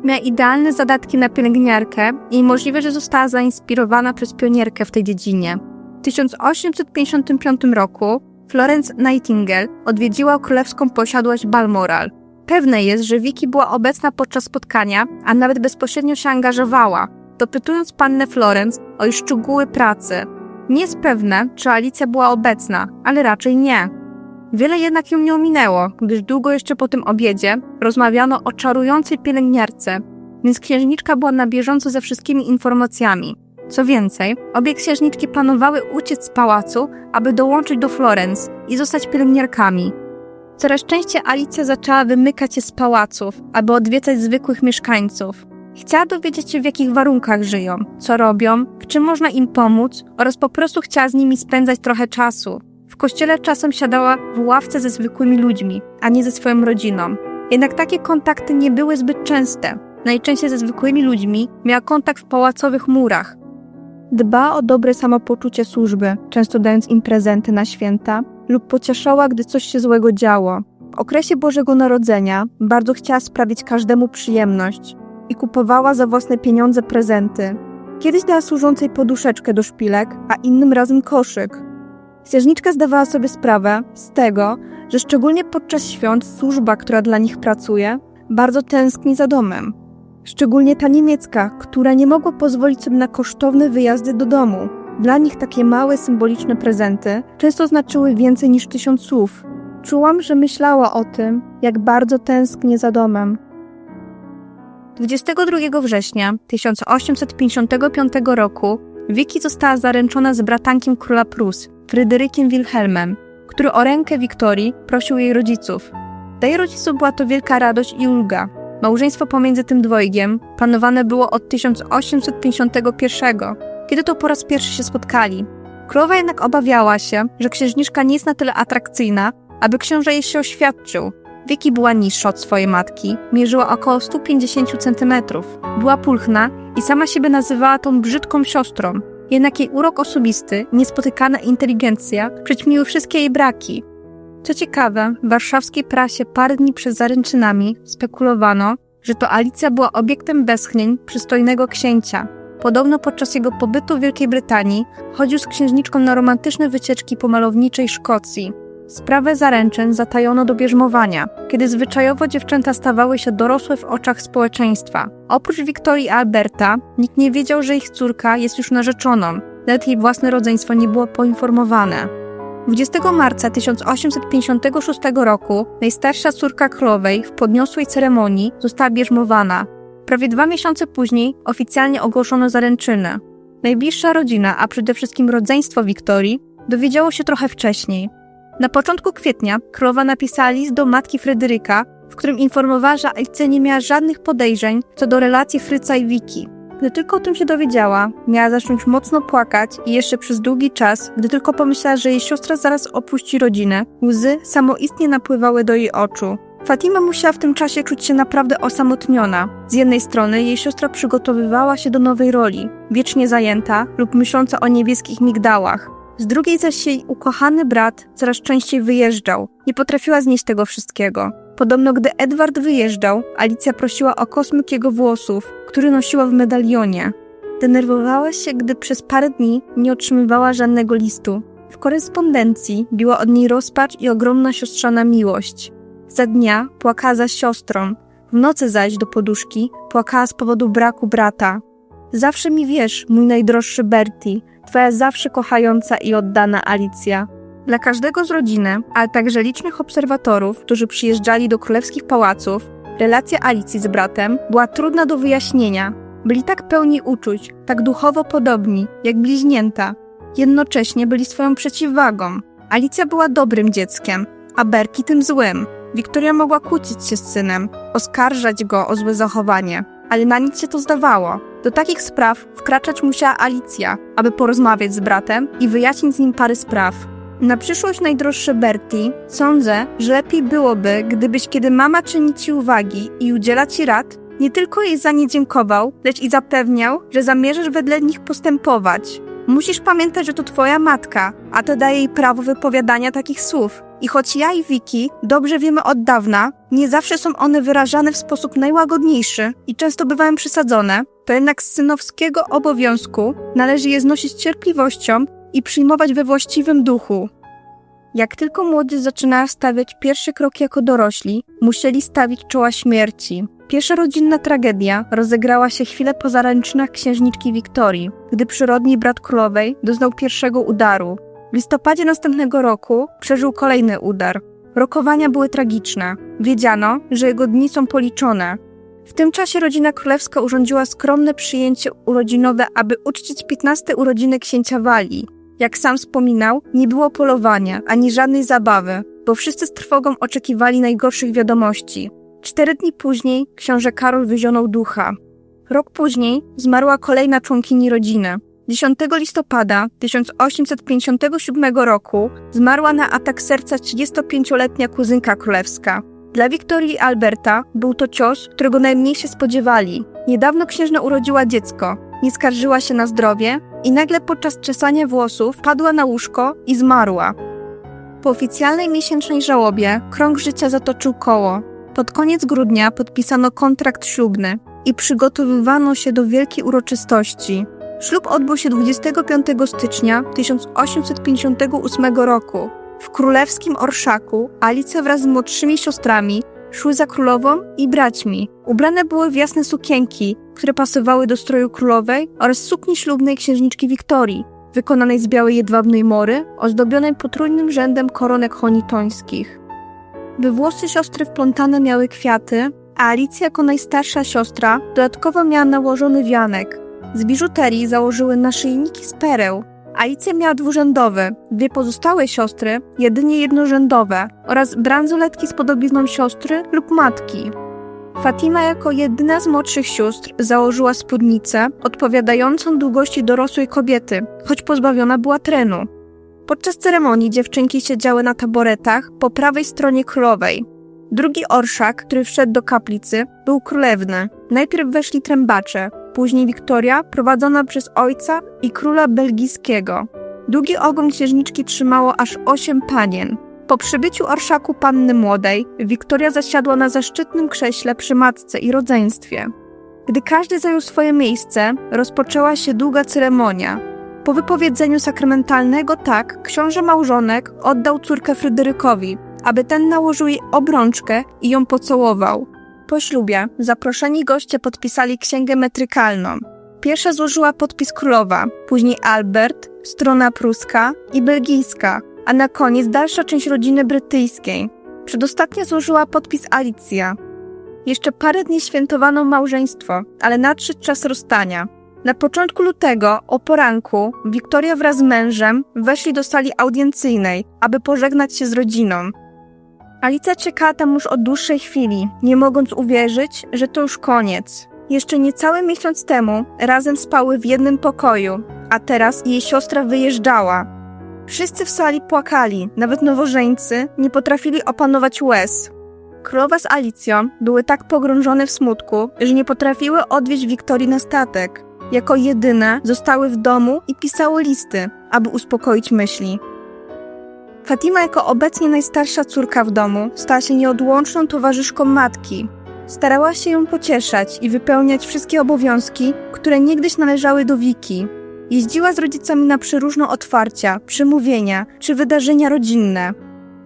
Miała idealne zadatki na pielęgniarkę i możliwe, że została zainspirowana przez pionierkę w tej dziedzinie. W 1855 roku Florence Nightingale odwiedziła królewską posiadłość Balmoral. Pewne jest, że Vicky była obecna podczas spotkania, a nawet bezpośrednio się angażowała, dopytując pannę Florence o jej szczegóły pracy. Nie jest pewne, czy Alicja była obecna, ale raczej nie. Wiele jednak ją nie ominęło, gdyż długo jeszcze po tym obiedzie rozmawiano o czarującej pielęgniarce, więc księżniczka była na bieżąco ze wszystkimi informacjami. Co więcej, obie księżniczki planowały uciec z pałacu, aby dołączyć do Florence i zostać pielęgniarkami. Coraz częściej Alicja zaczęła wymykać się z pałaców, aby odwiedzać zwykłych mieszkańców. Chciała dowiedzieć się, w jakich warunkach żyją, co robią, w czym można im pomóc oraz po prostu chciała z nimi spędzać trochę czasu. W kościele czasem siadała w ławce ze zwykłymi ludźmi, a nie ze swoją rodziną. Jednak takie kontakty nie były zbyt częste. Najczęściej ze zwykłymi ludźmi miała kontakt w pałacowych murach. Dbała o dobre samopoczucie służby, często dając im prezenty na święta, lub pocieszała, gdy coś się złego działo. W okresie Bożego Narodzenia bardzo chciała sprawić każdemu przyjemność i kupowała za własne pieniądze prezenty. Kiedyś dała służącej poduszeczkę do szpilek, a innym razem koszyk. Księżniczka zdawała sobie sprawę z tego, że szczególnie podczas świąt służba, która dla nich pracuje, bardzo tęskni za domem. Szczególnie ta niemiecka, która nie mogła pozwolić sobie na kosztowne wyjazdy do domu. Dla nich takie małe, symboliczne prezenty często znaczyły więcej niż 1000 słów. Czułam, że myślała o tym, jak bardzo tęsknię za domem. 22 września 1855 roku Vicky została zaręczona z bratankiem króla Prus, Fryderykiem Wilhelmem, który o rękę Wiktorii prosił jej rodziców. Dla jej rodziców była to wielka radość i ulga. Małżeństwo pomiędzy tym dwojgiem planowane było od 1851, kiedy to po raz pierwszy się spotkali. Królowa jednak obawiała się, że księżniczka nie jest na tyle atrakcyjna, aby książę jej się oświadczył. Vicky była niższa od swojej matki, mierzyła około 150 cm. Była pulchna i sama siebie nazywała tą brzydką siostrą. Jednak jej urok osobisty, niespotykana inteligencja przyćmiły wszystkie jej braki. Co ciekawe, w warszawskiej prasie parę dni przed zaręczynami spekulowano, że to Alicja była obiektem westchnień przystojnego księcia. Podobno podczas jego pobytu w Wielkiej Brytanii chodził z księżniczką na romantyczne wycieczki po malowniczej Szkocji. Sprawę zaręczyn zatajono do bierzmowania, kiedy zwyczajowo dziewczęta stawały się dorosłe w oczach społeczeństwa. Oprócz Wiktorii i Alberta, nikt nie wiedział, że ich córka jest już narzeczoną, nawet jej własne rodzeństwo nie było poinformowane. 20 marca 1856 roku najstarsza córka królowej w podniosłej ceremonii została bierzmowana. Prawie 2 miesiące później oficjalnie ogłoszono zaręczyny. Najbliższa rodzina, a przede wszystkim rodzeństwo Wiktorii, dowiedziało się trochę wcześniej. Na początku kwietnia królowa napisała list do matki Fryderyka, w którym informowała, że Alicja nie miała żadnych podejrzeń co do relacji Fryca i Wiki. Gdy tylko o tym się dowiedziała, miała zacząć mocno płakać i jeszcze przez długi czas, gdy tylko pomyślała, że jej siostra zaraz opuści rodzinę, łzy samoistnie napływały do jej oczu. Fatima musiała w tym czasie czuć się naprawdę osamotniona. Z jednej strony jej siostra przygotowywała się do nowej roli, wiecznie zajęta lub myśląca o niebieskich migdałach. Z drugiej zaś jej ukochany brat coraz częściej wyjeżdżał. Nie potrafiła znieść tego wszystkiego. Podobno gdy Edward wyjeżdżał, Alicja prosiła o kosmyk jego włosów, który nosiła w medalionie. Denerwowała się, gdy przez parę dni nie otrzymywała żadnego listu. W korespondencji biła od niej rozpacz i ogromna siostrzana miłość. Za dnia płakała za siostrą, w nocy zaś do poduszki płakała z powodu braku brata. Zawsze mi wiesz, mój najdroższy Bertie, twoja zawsze kochająca i oddana Alicja. Dla każdego z rodziny, ale także licznych obserwatorów, którzy przyjeżdżali do królewskich pałaców, relacja Alicji z bratem była trudna do wyjaśnienia. Byli tak pełni uczuć, tak duchowo podobni, jak bliźnięta. Jednocześnie byli swoją przeciwwagą. Alicja była dobrym dzieckiem, a Berki tym złym. Wiktoria mogła kłócić się z synem, oskarżać go o złe zachowanie, ale na nic się to zdawało. Do takich spraw wkraczać musiała Alicja, aby porozmawiać z bratem i wyjaśnić z nim parę spraw. Na przyszłość, najdroższy Bertie, sądzę, że lepiej byłoby, gdybyś, kiedy mama czyni ci uwagi i udziela ci rad, nie tylko jej za nie dziękował, lecz i zapewniał, że zamierzasz wedle nich postępować. Musisz pamiętać, że to twoja matka, a to daje jej prawo wypowiadania takich słów. I choć ja i Vicky dobrze wiemy od dawna, nie zawsze są one wyrażane w sposób najłagodniejszy i często bywają przesadzone, to jednak z synowskiego obowiązku należy je znosić z cierpliwością i przyjmować we właściwym duchu. Jak tylko młodzi zaczynają stawiać pierwsze kroki jako dorośli, musieli stawić czoła śmierci. Pierwsza rodzinna tragedia rozegrała się chwilę po zaręczynach księżniczki Wiktorii, gdy przyrodni brat królowej doznał pierwszego udaru. W listopadzie następnego roku przeżył kolejny udar. Rokowania były tragiczne. Wiedziano, że jego dni są policzone. W tym czasie rodzina królewska urządziła skromne przyjęcie urodzinowe, aby uczcić 15. urodziny księcia Walii. Jak sam wspominał, nie było polowania, ani żadnej zabawy, bo wszyscy z trwogą oczekiwali najgorszych wiadomości. 4 dni później książę Karol wyzionął ducha. Rok później zmarła kolejna członkini rodziny. 10 listopada 1857 roku zmarła na atak serca 35-letnia kuzynka królewska. Dla Wiktorii i Alberta był to cios, którego najmniej się spodziewali. Niedawno księżna urodziła dziecko, nie skarżyła się na zdrowie i nagle podczas czesania włosów padła na łóżko i zmarła. Po oficjalnej miesięcznej żałobie krąg życia zatoczył koło. Pod koniec grudnia podpisano kontrakt ślubny i przygotowywano się do wielkiej uroczystości. Ślub odbył się 25 stycznia 1858 roku. W królewskim orszaku Alicja wraz z młodszymi siostrami szły za królową i braćmi. Ubrane były w jasne sukienki, które pasowały do stroju królowej oraz sukni ślubnej księżniczki Wiktorii, wykonanej z białej jedwabnej mory, ozdobionej potrójnym rzędem koronek honitońskich. We włosy siostry wplątane miały kwiaty, a Alicja jako najstarsza siostra dodatkowo miała nałożony wianek. Z biżuterii założyły naszyjniki z pereł. Alicja miała dwurzędowy, 2 pozostałe siostry jedynie jednorzędowe oraz bransoletki z podobizną siostry lub matki. Fatima jako jedyna z młodszych sióstr założyła spódnicę odpowiadającą długości dorosłej kobiety, choć pozbawiona była trenu. Podczas ceremonii dziewczynki siedziały na taboretach po prawej stronie królowej. Drugi orszak, który wszedł do kaplicy, był królewny. Najpierw weszli trębacze, później Wiktoria, prowadzona przez ojca i króla belgijskiego. Długi ogon księżniczki trzymało aż 8 panien. Po przybyciu orszaku panny młodej, Wiktoria zasiadła na zaszczytnym krześle przy matce i rodzeństwie. Gdy każdy zajął swoje miejsce, rozpoczęła się długa ceremonia. Po wypowiedzeniu sakramentalnego tak, książę małżonek oddał córkę Fryderykowi, aby ten nałożył jej obrączkę i ją pocałował. Po ślubie zaproszeni goście podpisali księgę metrykalną. Pierwsza złożyła podpis królowa, później Albert, strona pruska i belgijska, a na koniec dalsza część rodziny brytyjskiej. Przedostatnia złożyła podpis Alicja. Jeszcze parę dni świętowano małżeństwo, ale nadszedł czas rozstania. Na początku lutego, o poranku, Wiktoria wraz z mężem weszli do sali audiencyjnej, aby pożegnać się z rodziną. Alicja czekała tam już od dłuższej chwili, nie mogąc uwierzyć, że to już koniec. Jeszcze niecały miesiąc temu razem spały w jednym pokoju, a teraz jej siostra wyjeżdżała. Wszyscy w sali płakali, nawet nowożeńcy nie potrafili opanować łez. Królowa z Alicją były tak pogrążone w smutku, że nie potrafiły odwieźć Wiktorii na statek. Jako jedyne zostały w domu i pisały listy, aby uspokoić myśli. Fatima jako obecnie najstarsza córka w domu stała się nieodłączną towarzyszką matki. Starała się ją pocieszać i wypełniać wszystkie obowiązki, które niegdyś należały do Wiki. Jeździła z rodzicami na przeróżne otwarcia, przemówienia czy wydarzenia rodzinne.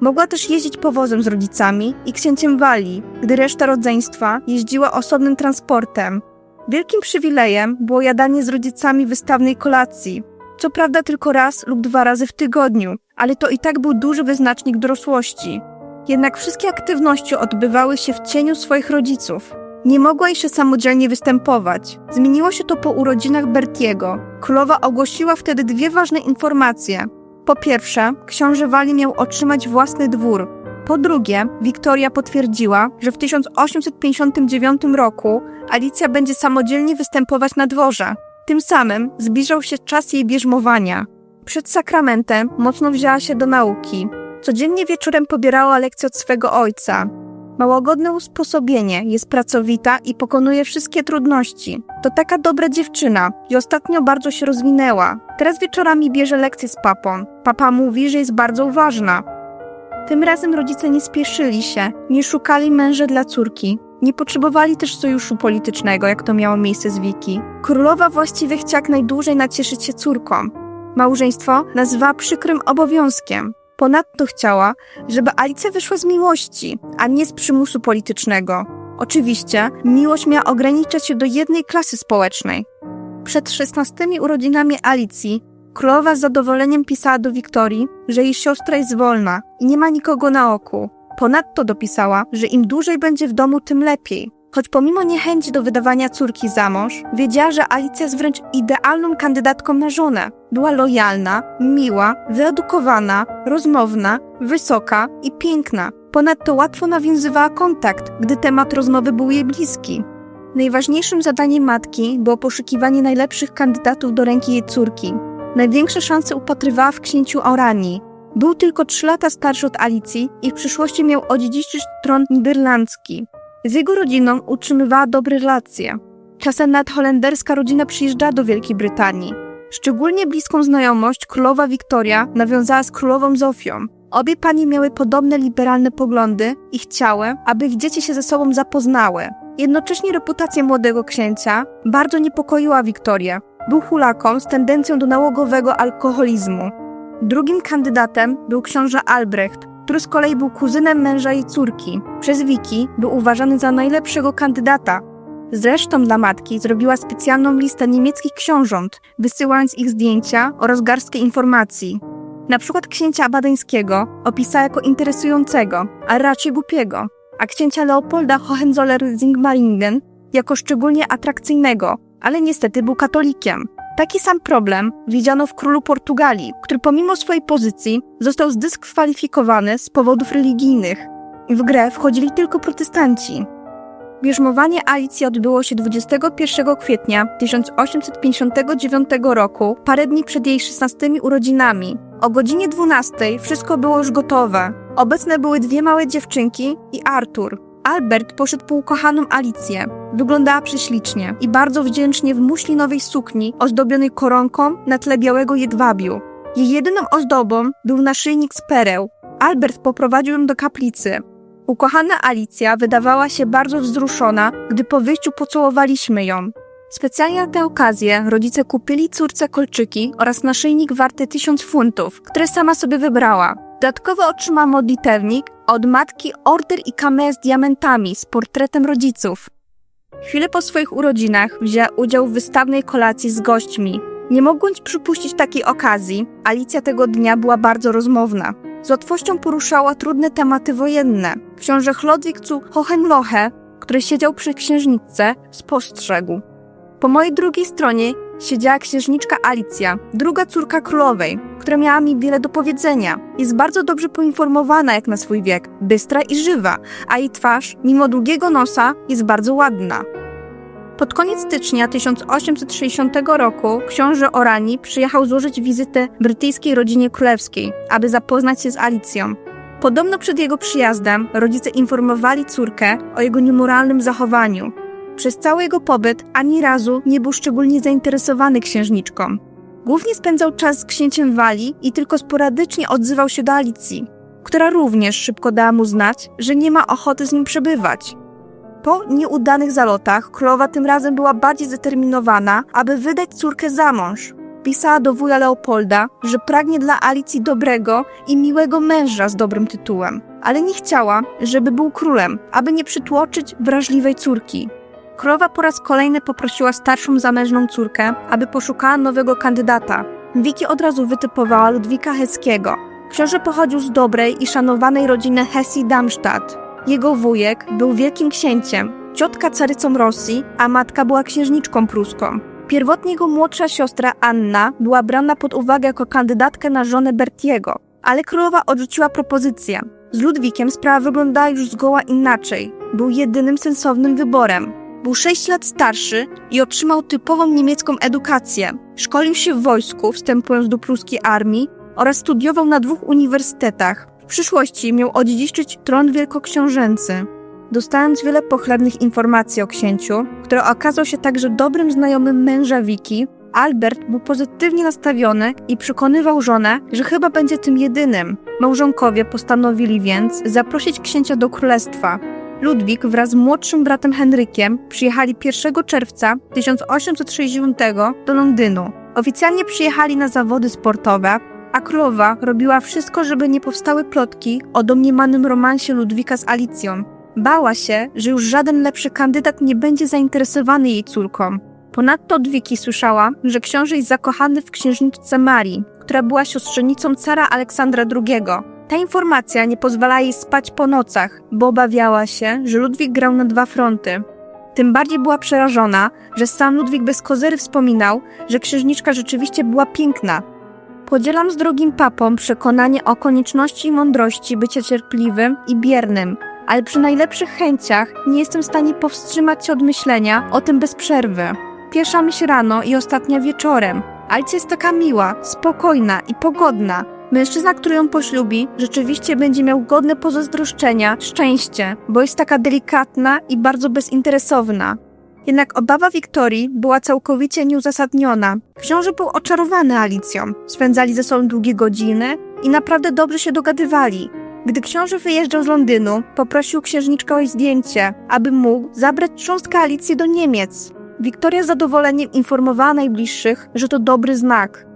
Mogła też jeździć powozem z rodzicami i księciem Walii, gdy reszta rodzeństwa jeździła osobnym transportem. Wielkim przywilejem było jadanie z rodzicami wystawnej kolacji. Co prawda tylko raz lub 2 razy w tygodniu, ale to i tak był duży wyznacznik dorosłości. Jednak wszystkie aktywności odbywały się w cieniu swoich rodziców. Nie mogła jeszcze samodzielnie występować. Zmieniło się to po urodzinach Bertiego. Królowa ogłosiła wtedy 2 ważne informacje. Po pierwsze, książę Walii miał otrzymać własny dwór. Po drugie, Wiktoria potwierdziła, że w 1859 roku Alicja będzie samodzielnie występować na dworze. Tym samym zbliżał się czas jej bierzmowania. Przed sakramentem mocno wzięła się do nauki. Codziennie wieczorem pobierała lekcje od swego ojca. Ma łagodne usposobienie, jest pracowita i pokonuje wszystkie trudności. To taka dobra dziewczyna i ostatnio bardzo się rozwinęła. Teraz wieczorami bierze lekcje z papą. Papa mówi, że jest bardzo uważna. Tym razem rodzice nie spieszyli się, nie szukali męża dla córki. Nie potrzebowali też sojuszu politycznego, jak to miało miejsce z Wiki. Królowa właściwie chciała jak najdłużej nacieszyć się córką. Małżeństwo nazywała przykrym obowiązkiem. Ponadto chciała, żeby Alicja wyszła z miłości, a nie z przymusu politycznego. Oczywiście miłość miała ograniczać się do jednej klasy społecznej. Przed 16 urodzinami Alicji królowa z zadowoleniem pisała do Wiktorii, że jej siostra jest wolna i nie ma nikogo na oku. Ponadto dopisała, że im dłużej będzie w domu, tym lepiej. Choć pomimo niechęci do wydawania córki za mąż, wiedziała, że Alicja jest wręcz idealną kandydatką na żonę. Była lojalna, miła, wyedukowana, rozmowna, wysoka i piękna. Ponadto łatwo nawiązywała kontakt, gdy temat rozmowy był jej bliski. Najważniejszym zadaniem matki było poszukiwanie najlepszych kandydatów do ręki jej córki. Największe szanse upatrywała w księciu Oranii. Był tylko 3 lata starszy od Alicji i w przyszłości miał odziedziczyć tron niderlandzki. Z jego rodziną utrzymywała dobre relacje. Czasem nawet holenderska rodzina przyjeżdżała do Wielkiej Brytanii. Szczególnie bliską znajomość królowa Wiktoria nawiązała z królową Zofią. Obie panie miały podobne liberalne poglądy i chciały, aby ich dzieci się ze sobą zapoznały. Jednocześnie reputacja młodego księcia bardzo niepokoiła Wiktorię. Był hulaką z tendencją do nałogowego alkoholizmu. Drugim kandydatem był książę Albrecht, który z kolei był kuzynem męża jej córki. Przez Wiki był uważany za najlepszego kandydata. Zresztą dla matki zrobiła specjalną listę niemieckich książąt, wysyłając ich zdjęcia oraz garstkę informacji. Na przykład księcia badeńskiego opisała jako interesującego, a raczej głupiego, a księcia Leopolda Hohenzollern-Sigmaringen jako szczególnie atrakcyjnego, ale niestety był katolikiem. Taki sam problem widziano w królu Portugalii, który pomimo swojej pozycji został zdyskwalifikowany z powodów religijnych. W grę wchodzili tylko protestanci. Bierzmowanie Alicji odbyło się 21 kwietnia 1859 roku, parę dni przed jej 16 urodzinami. O godzinie 12 wszystko było już gotowe. Obecne były 2 małe dziewczynki i Artur. Albert poszedł po ukochaną Alicję. Wyglądała prześlicznie i bardzo wdzięcznie w muślinowej sukni ozdobionej koronką na tle białego jedwabiu. Jej jedyną ozdobą był naszyjnik z pereł. Albert poprowadził ją do kaplicy. Ukochana Alicja wydawała się bardzo wzruszona, gdy po wyjściu pocałowaliśmy ją. Specjalnie na tę okazję rodzice kupili córce kolczyki oraz naszyjnik warty 1000 funtów, które sama sobie wybrała. Dodatkowo otrzymała modlitewnik, a od matki order i kamea z diamentami z portretem rodziców. Chwilę po swoich urodzinach wzięła udział w wystawnej kolacji z gośćmi. Nie mogąc przypuścić takiej okazji, Alicja tego dnia była bardzo rozmowna. Z łatwością poruszała trudne tematy wojenne. Książę Chlodwig zu Hohenlohe, który siedział przy księżniczce, spostrzegł. Po mojej drugiej stronie siedziała księżniczka Alicja, druga córka królowej, która miała mi wiele do powiedzenia. Jest bardzo dobrze poinformowana jak na swój wiek, bystra i żywa, a jej twarz, mimo długiego nosa, jest bardzo ładna. Pod koniec stycznia 1860 roku książę Oranii przyjechał złożyć wizytę brytyjskiej rodzinie królewskiej, aby zapoznać się z Alicją. Podobno przed jego przyjazdem rodzice informowali córkę o jego niemoralnym zachowaniu. Przez cały jego pobyt ani razu nie był szczególnie zainteresowany księżniczką. Głównie spędzał czas z księciem Walii i tylko sporadycznie odzywał się do Alicji, która również szybko dała mu znać, że nie ma ochoty z nim przebywać. Po nieudanych zalotach królowa tym razem była bardziej zdeterminowana, aby wydać córkę za mąż. Pisała do wuja Leopolda, że pragnie dla Alicji dobrego i miłego męża z dobrym tytułem, ale nie chciała, żeby był królem, aby nie przytłoczyć wrażliwej córki. Królowa po raz kolejny poprosiła starszą zamężną córkę, aby poszukała nowego kandydata. Wiki od razu wytypowała Ludwika Hesskiego. Książę pochodził z dobrej i szanowanej rodziny Hesji-Darmstadt. Jego wujek był wielkim księciem, ciotka carycą Rosji, a matka była księżniczką pruską. Pierwotnie jego młodsza siostra Anna była brana pod uwagę jako kandydatka na żonę Bertiego, ale królowa odrzuciła propozycję. Z Ludwikiem sprawa wyglądała już zgoła inaczej. Był jedynym sensownym wyborem. Był 6 lat starszy i otrzymał typową niemiecką edukację. Szkolił się w wojsku, wstępując do pruskiej armii oraz studiował na 2 uniwersytetach. W przyszłości miał odziedziczyć tron wielkoksiążęcy. Dostając wiele pochlebnych informacji o księciu, który okazał się także dobrym znajomym męża Wiki, Albert był pozytywnie nastawiony i przekonywał żonę, że chyba będzie tym jedynym. Małżonkowie postanowili więc zaprosić księcia do królestwa. Ludwik wraz z młodszym bratem Henrykiem przyjechali 1 czerwca 1860 do Londynu. Oficjalnie przyjechali na zawody sportowe, a królowa robiła wszystko, żeby nie powstały plotki o domniemanym romansie Ludwika z Alicją. Bała się, że już żaden lepszy kandydat nie będzie zainteresowany jej córką. Ponadto od Wiki słyszała, że książę jest zakochany w księżniczce Marii, która była siostrzenicą cara Aleksandra II. Ta informacja nie pozwalała jej spać po nocach, bo obawiała się, że Ludwik grał na 2 fronty. Tym bardziej była przerażona, że sam Ludwik bez kozery wspominał, że księżniczka rzeczywiście była piękna. Podzielam z drogim papą przekonanie o konieczności i mądrości bycia cierpliwym i biernym, ale przy najlepszych chęciach nie jestem w stanie powstrzymać się od myślenia o tym bez przerwy. Pierwsza myśl rano i ostatnia wieczorem. Alicja jest taka miła, spokojna i pogodna. Mężczyzna, który ją poślubi, rzeczywiście będzie miał godne pozazdroszczenia, szczęście, bo jest taka delikatna i bardzo bezinteresowna. Jednak obawa Wiktorii była całkowicie nieuzasadniona. Książę był oczarowany Alicją. Spędzali ze sobą długie godziny i naprawdę dobrze się dogadywali. Gdy książę wyjeżdżał z Londynu, poprosił księżniczkę o zdjęcie, aby mógł zabrać cząstkę Alicji do Niemiec. Wiktoria z zadowoleniem informowała najbliższych, że to dobry znak.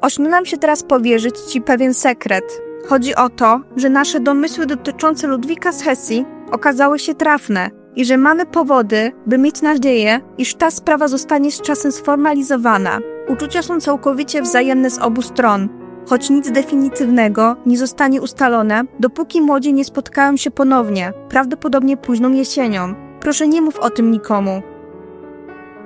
Ośmielam się teraz powierzyć Ci pewien sekret. Chodzi o to, że nasze domysły dotyczące Ludwika z Hesji okazały się trafne i że mamy powody, by mieć nadzieję, iż ta sprawa zostanie z czasem sformalizowana. Uczucia są całkowicie wzajemne z obu stron, choć nic definitywnego nie zostanie ustalone, dopóki młodzi nie spotkają się ponownie, prawdopodobnie późną jesienią. Proszę, nie mów o tym nikomu.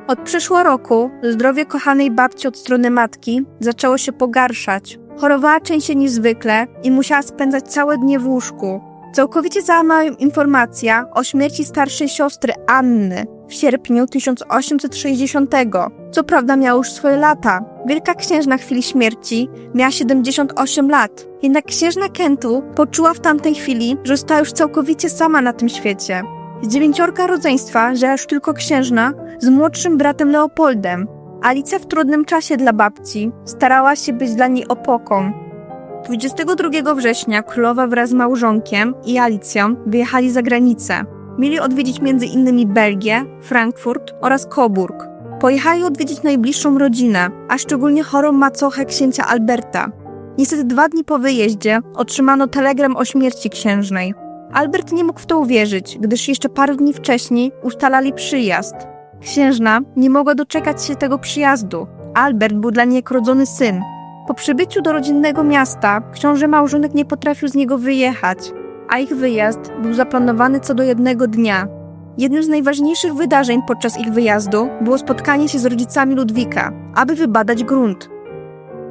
Od przyszłego roku zdrowie kochanej babci od strony matki zaczęło się pogarszać. Chorowała częściej niż zwykle i musiała spędzać całe dnie w łóżku. Całkowicie załamała ją informacja o śmierci starszej siostry Anny w sierpniu 1860. Co prawda miała już swoje lata. Wielka księżna w chwili śmierci miała 78 lat. Jednak księżna Kentu poczuła w tamtej chwili, że została już całkowicie sama na tym świecie. Z 9 rodzeństwa żyła już tylko księżna z młodszym bratem Leopoldem. Alicja w trudnym czasie dla babci starała się być dla niej opoką. 22 września królowa wraz z małżonkiem i Alicją wyjechali za granicę. Mieli odwiedzić m.in. Belgię, Frankfurt oraz Coburg. Pojechali odwiedzić najbliższą rodzinę, a szczególnie chorą macochę księcia Alberta. Niestety 2 dni po wyjeździe otrzymano telegram o śmierci księżnej. Albert nie mógł w to uwierzyć, gdyż jeszcze parę dni wcześniej ustalali przyjazd. Księżna nie mogła doczekać się tego przyjazdu. Albert był dla niej jak rodzony syn. Po przybyciu do rodzinnego miasta książę małżonek nie potrafił z niego wyjechać, a ich wyjazd był zaplanowany co do 1 dnia. Jednym z najważniejszych wydarzeń podczas ich wyjazdu było spotkanie się z rodzicami Ludwika, aby wybadać grunt.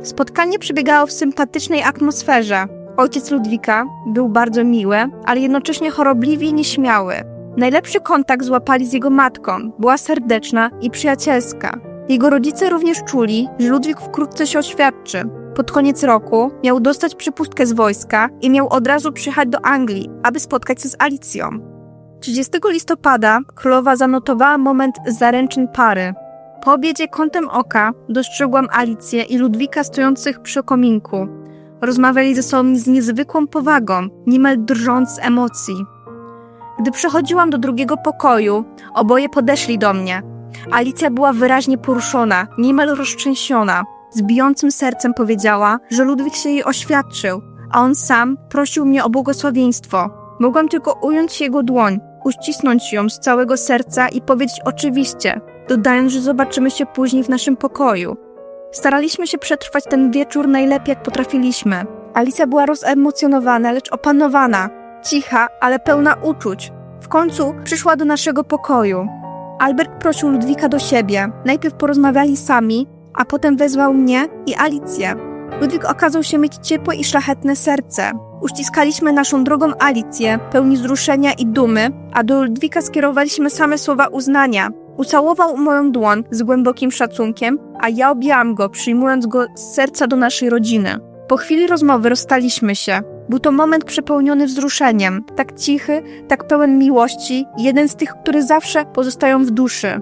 Spotkanie przebiegało w sympatycznej atmosferze. Ojciec Ludwika był bardzo miły, ale jednocześnie chorobliwy i nieśmiały. Najlepszy kontakt złapali z jego matką, była serdeczna i przyjacielska. Jego rodzice również czuli, że Ludwik wkrótce się oświadczy. Pod koniec roku miał dostać przepustkę z wojska i miał od razu przyjechać do Anglii, aby spotkać się z Alicją. 30 listopada królowa zanotowała moment zaręczyn pary. Po obiedzie kątem oka dostrzegłam Alicję i Ludwika stojących przy kominku. Rozmawiali ze sobą z niezwykłą powagą, niemal drżąc z emocji. Gdy przechodziłam do drugiego pokoju, oboje podeszli do mnie. Alicja była wyraźnie poruszona, niemal roztrzęsiona. Z bijącym sercem powiedziała, że Ludwik się jej oświadczył, a on sam prosił mnie o błogosławieństwo. Mogłam tylko ująć jego dłoń, uścisnąć ją z całego serca i powiedzieć oczywiście, dodając, że zobaczymy się później w naszym pokoju. Staraliśmy się przetrwać ten wieczór najlepiej jak potrafiliśmy. Alicja była rozemocjonowana, lecz opanowana. Cicha, ale pełna uczuć. W końcu przyszła do naszego pokoju. Albert prosił Ludwika do siebie. Najpierw porozmawiali sami, a potem wezwał mnie i Alicję. Ludwik okazał się mieć ciepłe i szlachetne serce. Uściskaliśmy naszą drogą Alicję, pełni wzruszenia i dumy, a do Ludwika skierowaliśmy same słowa uznania. Ucałował moją dłoń z głębokim szacunkiem, a ja objęłam go, przyjmując go z serca do naszej rodziny. Po chwili rozmowy rozstaliśmy się. Był to moment przepełniony wzruszeniem, tak cichy, tak pełen miłości, jeden z tych, które zawsze pozostają w duszy.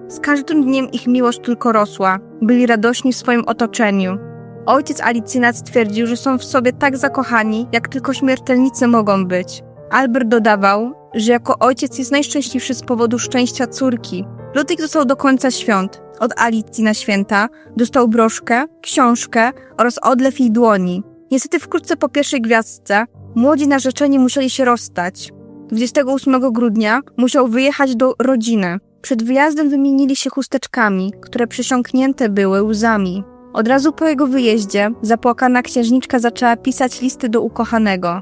Z każdym dniem ich miłość tylko rosła, byli radośni w swoim otoczeniu. Ojciec Alicji nawet stwierdził, że są w sobie tak zakochani, jak tylko śmiertelnicy mogą być. Albert dodawał, że jako ojciec jest najszczęśliwszy z powodu szczęścia córki. Ludwik dostał do końca świąt. Od Alicji na święta dostał broszkę, książkę oraz odlew jej dłoni. Niestety wkrótce po pierwszej gwiazdce młodzi narzeczeni musieli się rozstać. 28 grudnia musiał wyjechać do rodziny. Przed wyjazdem wymienili się chusteczkami, które przesiąknięte były łzami. Od razu po jego wyjeździe zapłakana księżniczka zaczęła pisać listy do ukochanego.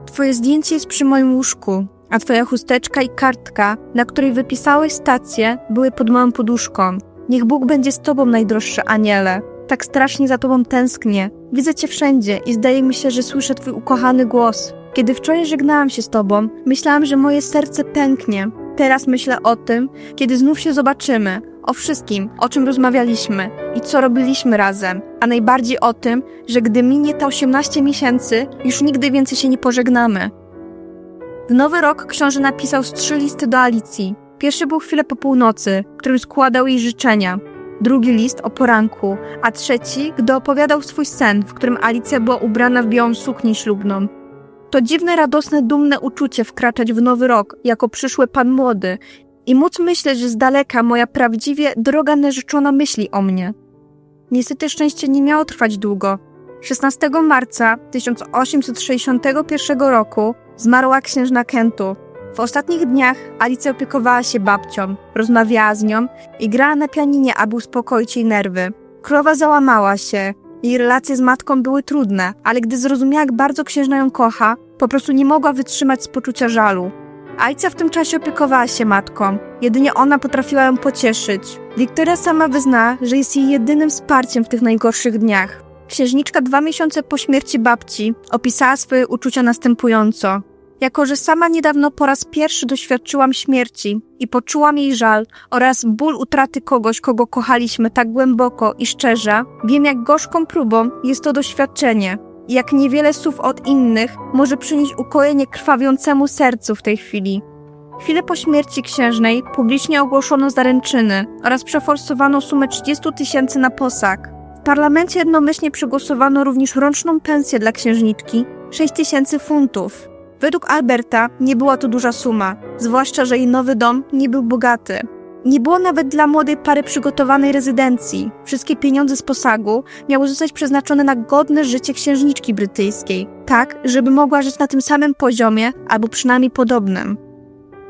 Twoje zdjęcie jest przy moim łóżku, a twoja chusteczka i kartka, na której wypisałeś stację, były pod moją poduszką. Niech Bóg będzie z tobą, najdroższy aniele. Tak strasznie za tobą tęsknię. Widzę cię wszędzie i zdaje mi się, że słyszę twój ukochany głos. Kiedy wczoraj żegnałam się z tobą, myślałam, że moje serce pęknie. Teraz myślę o tym, kiedy znów się zobaczymy. O wszystkim, o czym rozmawialiśmy i co robiliśmy razem. A najbardziej o tym, że gdy minie te 18 miesięcy, już nigdy więcej się nie pożegnamy. W nowy rok książę napisał 3 listy do Alicji. Pierwszy był chwilę po północy, w którym składał jej życzenia. Drugi list o poranku, a trzeci, gdy opowiadał swój sen, w którym Alicja była ubrana w białą suknię ślubną. To dziwne, radosne, dumne uczucie wkraczać w nowy rok, jako przyszły pan młody i móc myśleć, że z daleka moja prawdziwie droga narzeczona myśli o mnie. Niestety szczęście nie miało trwać długo. 16 marca 1861 roku zmarła księżna Kentu. W ostatnich dniach Alicja opiekowała się babcią, rozmawiała z nią i grała na pianinie, aby uspokoić jej nerwy. Królowa załamała się. Jej relacje z matką były trudne, ale gdy zrozumiała, jak bardzo księżna ją kocha, po prostu nie mogła wytrzymać z poczucia żalu. Alicja w tym czasie opiekowała się matką. Jedynie ona potrafiła ją pocieszyć. Wiktoria sama wyznała, że jest jej jedynym wsparciem w tych najgorszych dniach. Księżniczka 2 miesiące po śmierci babci opisała swoje uczucia następująco. Jako że sama niedawno po raz pierwszy doświadczyłam śmierci i poczułam jej żal oraz ból utraty kogoś, kogo kochaliśmy tak głęboko i szczerze, wiem, jak gorzką próbą jest to doświadczenie i jak niewiele słów od innych może przynieść ukojenie krwawiącemu sercu w tej chwili. Chwilę po śmierci księżnej publicznie ogłoszono zaręczyny oraz przeforsowano sumę 30 000 na posag. W parlamencie jednomyślnie przegłosowano również roczną pensję dla księżniczki 6 000 funtów. Według Alberta nie była to duża suma, zwłaszcza, że jej nowy dom nie był bogaty. Nie było nawet dla młodej pary przygotowanej rezydencji. Wszystkie pieniądze z posagu miały zostać przeznaczone na godne życie księżniczki brytyjskiej, tak, żeby mogła żyć na tym samym poziomie, albo przynajmniej podobnym.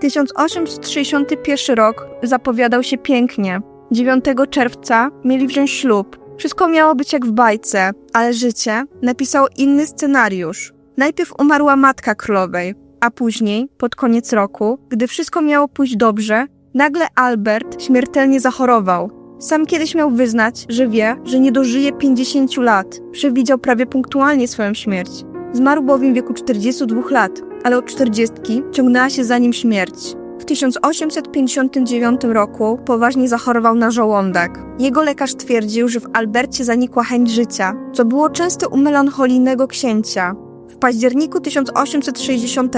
1861 rok zapowiadał się pięknie. 9 czerwca mieli wziąć ślub. Wszystko miało być jak w bajce, ale życie napisało inny scenariusz. Najpierw umarła matka królowej, a później, pod koniec roku, gdy wszystko miało pójść dobrze, nagle Albert śmiertelnie zachorował. Sam kiedyś miał wyznać, że wie, że nie dożyje 50 lat. Przewidział prawie punktualnie swoją śmierć. Zmarł bowiem w wieku 42 lat, ale od 40 ciągnęła się za nim śmierć. W 1859 roku poważnie zachorował na żołądek. Jego lekarz twierdził, że w Albercie zanikła chęć życia, co było często u melancholijnego księcia. W październiku 1860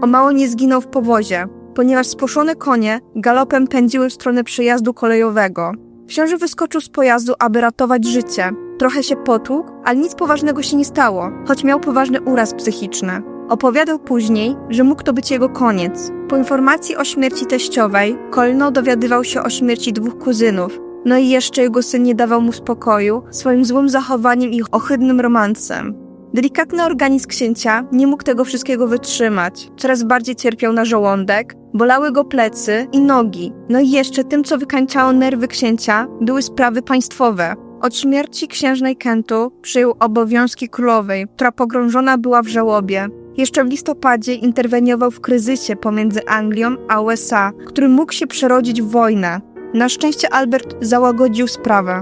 o mało nie zginął w powozie, ponieważ spłoszone konie galopem pędziły w stronę przejazdu kolejowego. Książę wyskoczył z pojazdu, aby ratować życie. Trochę się potłukł, ale nic poważnego się nie stało, choć miał poważny uraz psychiczny. Opowiadał później, że mógł to być jego koniec. Po informacji o śmierci teściowej, Colno dowiadywał się o śmierci 2 kuzynów. No i jeszcze jego syn nie dawał mu spokoju swoim złym zachowaniem i ohydnym romansem. Delikatny organizm księcia nie mógł tego wszystkiego wytrzymać. Coraz bardziej cierpiał na żołądek, bolały go plecy i nogi. No i jeszcze tym, co wykańczało nerwy księcia, były sprawy państwowe. Od śmierci księżnej Kentu przyjął obowiązki królowej, która pogrążona była w żałobie. Jeszcze w listopadzie interweniował w kryzysie pomiędzy Anglią a USA, który mógł się przerodzić w wojnę. Na szczęście Albert załagodził sprawę.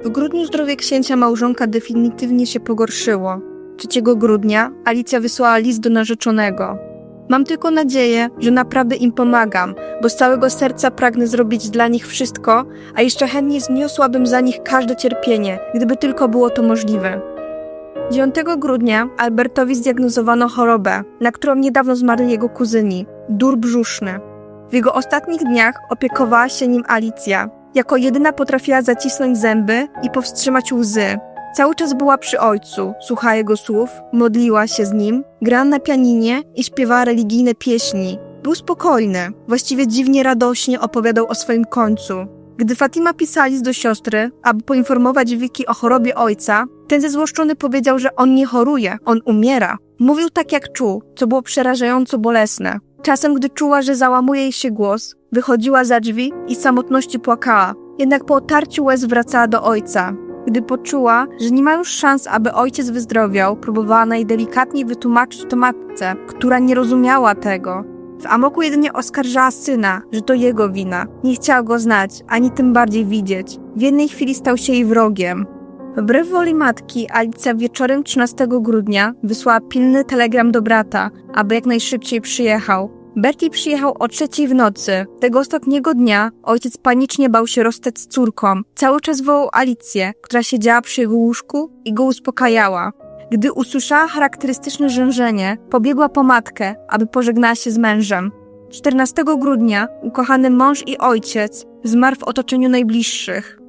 W grudniu zdrowie księcia małżonka definitywnie się pogorszyło. 3 grudnia Alicja wysłała list do narzeczonego. Mam tylko nadzieję, że naprawdę im pomagam, bo z całego serca pragnę zrobić dla nich wszystko, a jeszcze chętnie zniosłabym za nich każde cierpienie, gdyby tylko było to możliwe. 9 grudnia Albertowi zdiagnozowano chorobę, na którą niedawno zmarli jego kuzyni – dór brzuszny. W jego ostatnich dniach opiekowała się nim Alicja. Jako jedyna potrafiła zacisnąć zęby i powstrzymać łzy. Cały czas była przy ojcu, słuchała jego słów, modliła się z nim, grała na pianinie i śpiewała religijne pieśni. Był spokojny, właściwie dziwnie radośnie opowiadał o swoim końcu. Gdy Fatima pisała list do siostry, aby poinformować Vicky o chorobie ojca, ten zezłoszczony powiedział, że on nie choruje, on umiera. Mówił tak jak czuł, co było przerażająco bolesne. Czasem, gdy czuła, że załamuje jej się głos, wychodziła za drzwi i z samotności płakała. Jednak po otarciu łez wracała do ojca. Gdy poczuła, że nie ma już szans, aby ojciec wyzdrowiał, próbowała najdelikatniej wytłumaczyć to matce, która nie rozumiała tego. W amoku jedynie oskarżała syna, że to jego wina. Nie chciała go znać, ani tym bardziej widzieć. W jednej chwili stał się jej wrogiem. Wbrew woli matki, Alicja wieczorem 13 grudnia wysłała pilny telegram do brata, aby jak najszybciej przyjechał. Bertie przyjechał o 3 w nocy. Tego ostatniego dnia ojciec panicznie bał się rozstać z córką. Cały czas wołał Alicję, która siedziała przy jego łóżku i go uspokajała. Gdy usłyszała charakterystyczne rzężenie, pobiegła po matkę, aby pożegnała się z mężem. 14 grudnia ukochany mąż i ojciec zmarł w otoczeniu najbliższych.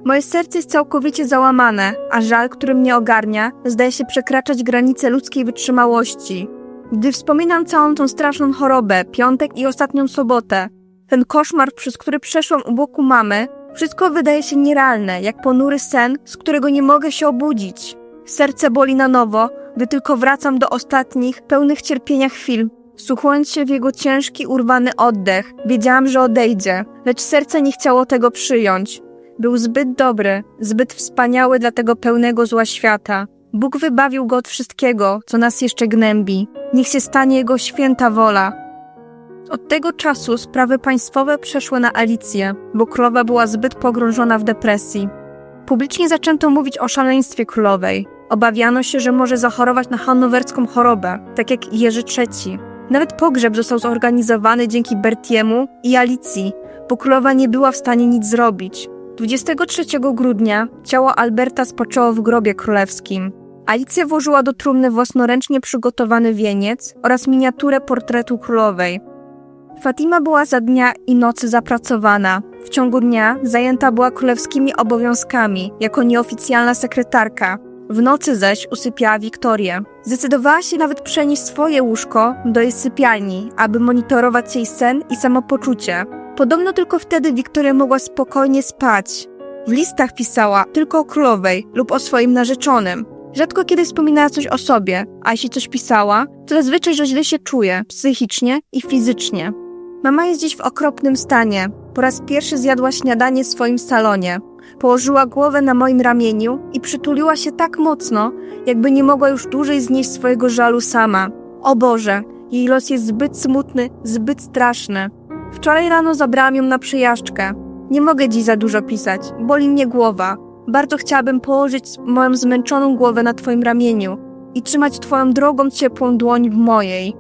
Moje serce jest całkowicie załamane, a żal, który mnie ogarnia, zdaje się przekraczać granice ludzkiej wytrzymałości. Gdy wspominam całą tą straszną chorobę, piątek i ostatnią sobotę, ten koszmar, przez który przeszłam u boku mamy, wszystko wydaje się nierealne, jak ponury sen, z którego nie mogę się obudzić. Serce boli na nowo, gdy tylko wracam do ostatnich, pełnych cierpienia chwil. Wsłuchując się w jego ciężki, urwany oddech, wiedziałam, że odejdzie, lecz serce nie chciało tego przyjąć. Był zbyt dobry, zbyt wspaniały dla tego pełnego zła świata. Bóg wybawił go od wszystkiego, co nas jeszcze gnębi. Niech się stanie jego święta wola. Od tego czasu sprawy państwowe przeszły na Alicję, bo królowa była zbyt pogrążona w depresji. Publicznie zaczęto mówić o szaleństwie królowej. Obawiano się, że może zachorować na hanowerską chorobę, tak jak Jerzy III. Nawet pogrzeb został zorganizowany dzięki Bertiemu i Alicji, bo królowa nie była w stanie nic zrobić. 23 grudnia ciało Alberta spoczęło w grobie królewskim. Alicja włożyła do trumny własnoręcznie przygotowany wieniec oraz miniaturę portretu królowej. Fatima była za dnia i nocy zapracowana. W ciągu dnia zajęta była królewskimi obowiązkami jako nieoficjalna sekretarka. W nocy zaś usypiała Wiktorię. Zdecydowała się nawet przenieść swoje łóżko do jej sypialni, aby monitorować jej sen i samopoczucie. Podobno tylko wtedy Wiktoria mogła spokojnie spać. W listach pisała tylko o królowej lub o swoim narzeczonym. Rzadko kiedy wspominała coś o sobie, a jeśli coś pisała, to zazwyczaj, że źle się czuje, psychicznie i fizycznie. Mama jest dziś w okropnym stanie. Po raz pierwszy zjadła śniadanie w swoim salonie. Położyła głowę na moim ramieniu i przytuliła się tak mocno, jakby nie mogła już dłużej znieść swojego żalu sama. O Boże, jej los jest zbyt smutny, zbyt straszny. Wczoraj rano zabrałam ją na przejażdżkę. Nie mogę dziś za dużo pisać, boli mnie głowa. Bardzo chciałabym położyć moją zmęczoną głowę na twoim ramieniu i trzymać twoją drogą, ciepłą dłoń w mojej.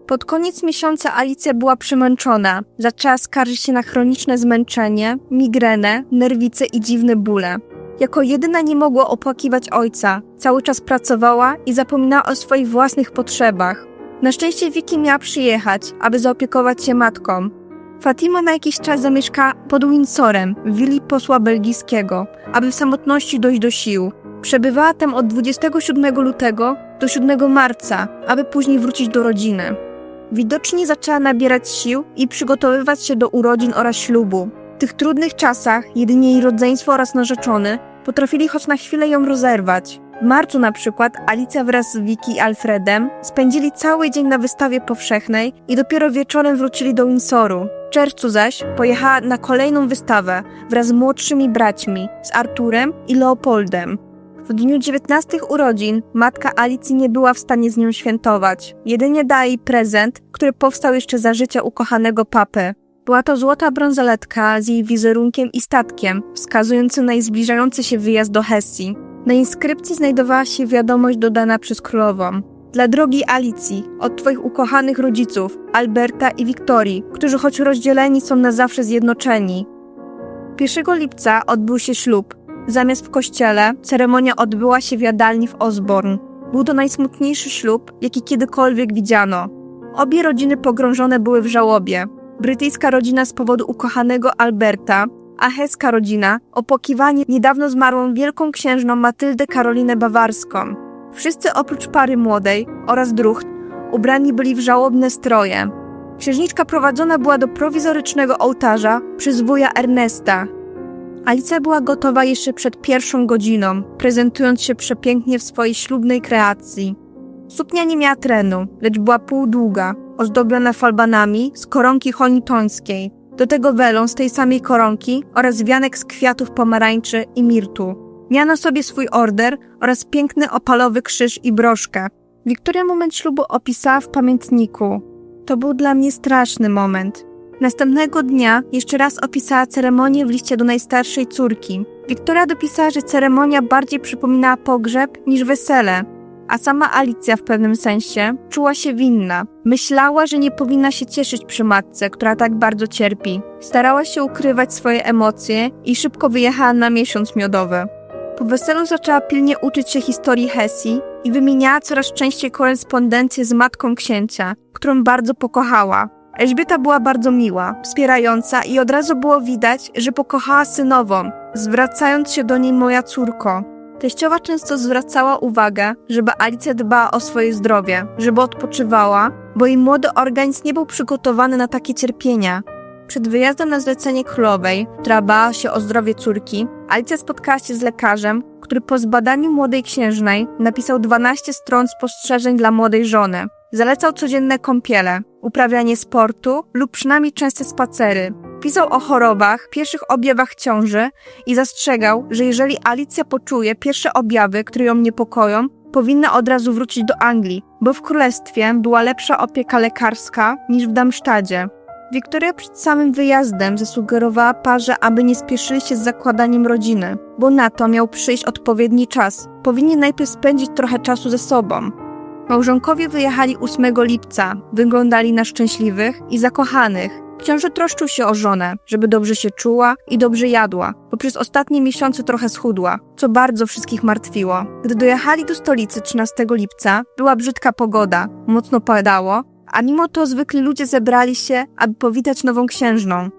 Pod koniec miesiąca Alicja była przemęczona. Zaczęła skarżyć się na chroniczne zmęczenie, migrenę, nerwice i dziwne bóle. Jako jedyna nie mogła opłakiwać ojca. Cały czas pracowała i zapominała o swoich własnych potrzebach. Na szczęście Vicky miała przyjechać, aby zaopiekować się matką. Fatima na jakiś czas zamieszkała pod Windsorem, w willi posła belgijskiego, aby w samotności dojść do sił. Przebywała tam od 27 lutego do 7 marca, aby później wrócić do rodziny. Widocznie zaczęła nabierać sił i przygotowywać się do urodzin oraz ślubu. W tych trudnych czasach jedynie jej rodzeństwo oraz narzeczony potrafili choć na chwilę ją rozerwać. W marcu na przykład Alicja wraz z Vicky i Alfredem spędzili cały dzień na wystawie powszechnej i dopiero wieczorem wrócili do Windsoru. W czerwcu zaś pojechała na kolejną wystawę wraz z młodszymi braćmi, z Arturem i Leopoldem. W dniu 19 urodzin matka Alicji nie była w stanie z nią świętować. Jedynie dała jej prezent, który powstał jeszcze za życia ukochanego papy. Była to złota bransoletka z jej wizerunkiem i statkiem, wskazujący na jej zbliżający się wyjazd do Hesji. Na inskrypcji znajdowała się wiadomość dodana przez królową. Dla drogiej Alicji, od twoich ukochanych rodziców, Alberta i Wiktorii, którzy choć rozdzieleni są na zawsze zjednoczeni. 1 lipca odbył się ślub. Zamiast w kościele, ceremonia odbyła się w jadalni w Osborne. Był to najsmutniejszy ślub, jaki kiedykolwiek widziano. Obie rodziny pogrążone były w żałobie. Brytyjska rodzina z powodu ukochanego Alberta, a heska rodzina opłakiwanie niedawno zmarłą wielką księżną Matyldę Karolinę Bawarską. Wszyscy oprócz pary młodej oraz drucht ubrani byli w żałobne stroje. Księżniczka prowadzona była do prowizorycznego ołtarza przez wuja Ernesta. Alicja była gotowa jeszcze przed 1 godziną, prezentując się przepięknie w swojej ślubnej kreacji. Suknia nie miała trenu, lecz była półdługa, ozdobiona falbanami z koronki honitońskiej. Do tego welon z tej samej koronki oraz wianek z kwiatów pomarańczy i mirtu. Miała na sobie swój order oraz piękny opalowy krzyż i broszkę. Wiktoria moment ślubu opisała w pamiętniku. To był dla mnie straszny moment. Następnego dnia jeszcze raz opisała ceremonię w liście do najstarszej córki. Wiktoria dopisała, że ceremonia bardziej przypominała pogrzeb niż wesele, a sama Alicja w pewnym sensie czuła się winna. Myślała, że nie powinna się cieszyć przy matce, która tak bardzo cierpi. Starała się ukrywać swoje emocje i szybko wyjechała na miesiąc miodowy. Po weselu zaczęła pilnie uczyć się historii Hesji i wymieniała coraz częściej korespondencję z matką księcia, którą bardzo pokochała. Elżbieta była bardzo miła, wspierająca i od razu było widać, że pokochała synową, zwracając się do niej moja córko. Teściowa często zwracała uwagę, żeby Alicja dbała o swoje zdrowie, żeby odpoczywała, bo jej młody organizm nie był przygotowany na takie cierpienia. Przed wyjazdem na zlecenie królowej, która bała się o zdrowie córki, Alicja spotkała się z lekarzem, który po zbadaniu młodej księżnej napisał 12 stron spostrzeżeń dla młodej żony. Zalecał codzienne kąpiele, uprawianie sportu lub przynajmniej częste spacery. Pisał o chorobach, pierwszych objawach ciąży i zastrzegał, że jeżeli Alicja poczuje pierwsze objawy, które ją niepokoją, powinna od razu wrócić do Anglii, bo w królestwie była lepsza opieka lekarska niż w Darmstadcie. Wiktoria przed samym wyjazdem zasugerowała parze, aby nie spieszyli się z zakładaniem rodziny, bo na to miał przyjść odpowiedni czas. Powinni najpierw spędzić trochę czasu ze sobą. Małżonkowie wyjechali 8 lipca, wyglądali na szczęśliwych i zakochanych. Książę troszczył się o żonę, żeby dobrze się czuła i dobrze jadła, bo przez ostatnie miesiące trochę schudła, co bardzo wszystkich martwiło. Gdy dojechali do stolicy 13 lipca, była brzydka pogoda, mocno padało, a mimo to zwykli ludzie zebrali się, aby powitać nową księżną.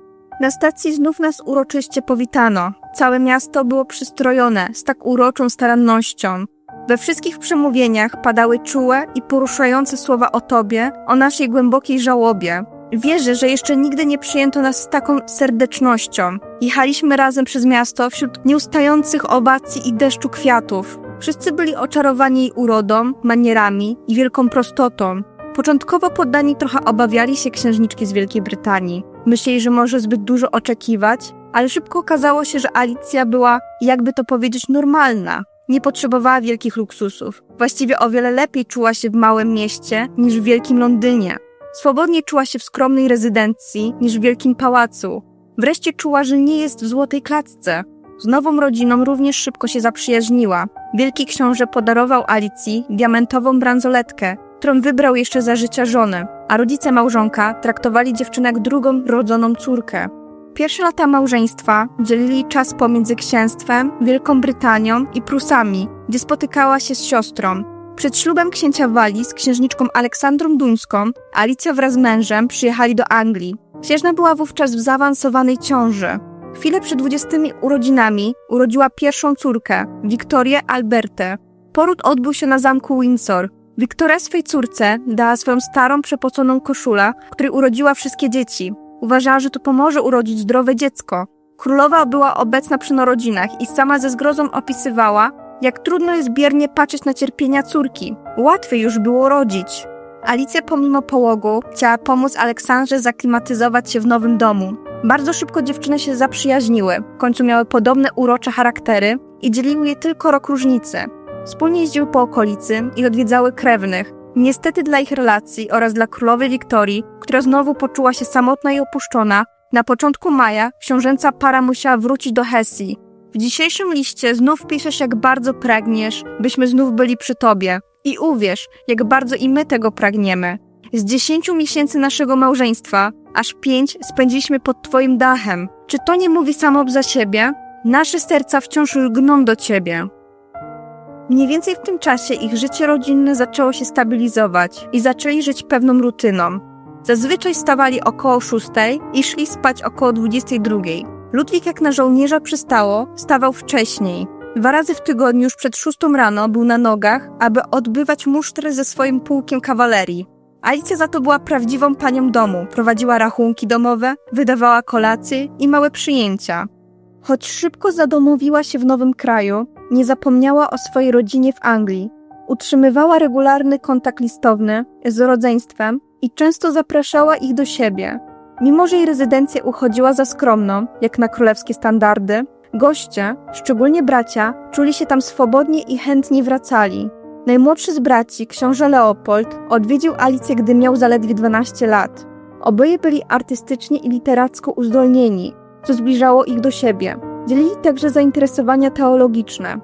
Na stacji znów nas uroczyście powitano. Całe miasto było przystrojone z tak uroczą starannością. We wszystkich przemówieniach padały czułe i poruszające słowa o tobie, o naszej głębokiej żałobie. Wierzę, że jeszcze nigdy nie przyjęto nas z taką serdecznością. Jechaliśmy razem przez miasto wśród nieustających owacji i deszczu kwiatów. Wszyscy byli oczarowani jej urodą, manierami i wielką prostotą. Początkowo poddani trochę obawiali się księżniczki z Wielkiej Brytanii. Myśleli, że może zbyt dużo oczekiwać, ale szybko okazało się, że Alicja była, jakby to powiedzieć, normalna. Nie potrzebowała wielkich luksusów. Właściwie o wiele lepiej czuła się w małym mieście niż w wielkim Londynie. Swobodnie czuła się w skromnej rezydencji niż w wielkim pałacu. Wreszcie czuła, że nie jest w złotej klatce. Z nową rodziną również szybko się zaprzyjaźniła. Wielki książę podarował Alicji diamentową bransoletkę, którą wybrał jeszcze za życia żony, a rodzice małżonka traktowali dziewczynę jak drugą rodzoną córkę. Pierwsze lata małżeństwa dzielili czas pomiędzy księstwem, Wielką Brytanią i Prusami, gdzie spotykała się z siostrą. Przed ślubem księcia Walii z księżniczką Aleksandrą Duńską Alicja wraz z mężem przyjechali do Anglii. Księżna była wówczas w zaawansowanej ciąży. Chwilę przed 20 urodzinami urodziła pierwszą córkę, Wiktorię Albertę. Poród odbył się na zamku Windsor. Wiktoria swej córce dała swoją starą, przepoconą koszulę, w której urodziła wszystkie dzieci. Uważała, że to pomoże urodzić zdrowe dziecko. Królowa była obecna przy narodzinach i sama ze zgrozą opisywała, jak trudno jest biernie patrzeć na cierpienia córki. Łatwiej już było rodzić. Alicja pomimo połogu chciała pomóc Aleksandrze zaklimatyzować się w nowym domu. Bardzo szybko dziewczyny się zaprzyjaźniły, w końcu miały podobne urocze charaktery i dzieliły je tylko rok różnicy. Wspólnie jeździły po okolicy i odwiedzały krewnych. Niestety dla ich relacji oraz dla królowej Wiktorii, która znowu poczuła się samotna i opuszczona, na początku maja książęca para musiała wrócić do Hesji. W dzisiejszym liście znów piszesz, jak bardzo pragniesz, byśmy znów byli przy tobie. I uwierz, jak bardzo i my tego pragniemy. Z 10 miesięcy naszego małżeństwa, aż 5 spędziliśmy pod twoim dachem. Czy to nie mówi samo za siebie? Nasze serca wciąż lgną do ciebie. Mniej więcej w tym czasie ich życie rodzinne zaczęło się stabilizować i zaczęli żyć pewną rutyną. Zazwyczaj wstawali około 6 i szli spać około 22. Ludwik, jak na żołnierza przystało, wstawał wcześniej. 2 razy w tygodniu już przed 6 rano był na nogach, aby odbywać musztrę ze swoim pułkiem kawalerii. Alicja za to była prawdziwą panią domu, prowadziła rachunki domowe, wydawała kolacje i małe przyjęcia. Choć szybko zadomowiła się w nowym kraju, nie zapomniała o swojej rodzinie w Anglii. Utrzymywała regularny kontakt listowny z rodzeństwem i często zapraszała ich do siebie. Mimo że jej rezydencja uchodziła za skromną, jak na królewskie standardy, goście, szczególnie bracia, czuli się tam swobodnie i chętnie wracali. Najmłodszy z braci, książę Leopold, odwiedził Alicję, gdy miał zaledwie 12 lat. Oboje byli artystycznie i literacko uzdolnieni, co zbliżało ich do siebie. Dzielili także zainteresowania teologiczne.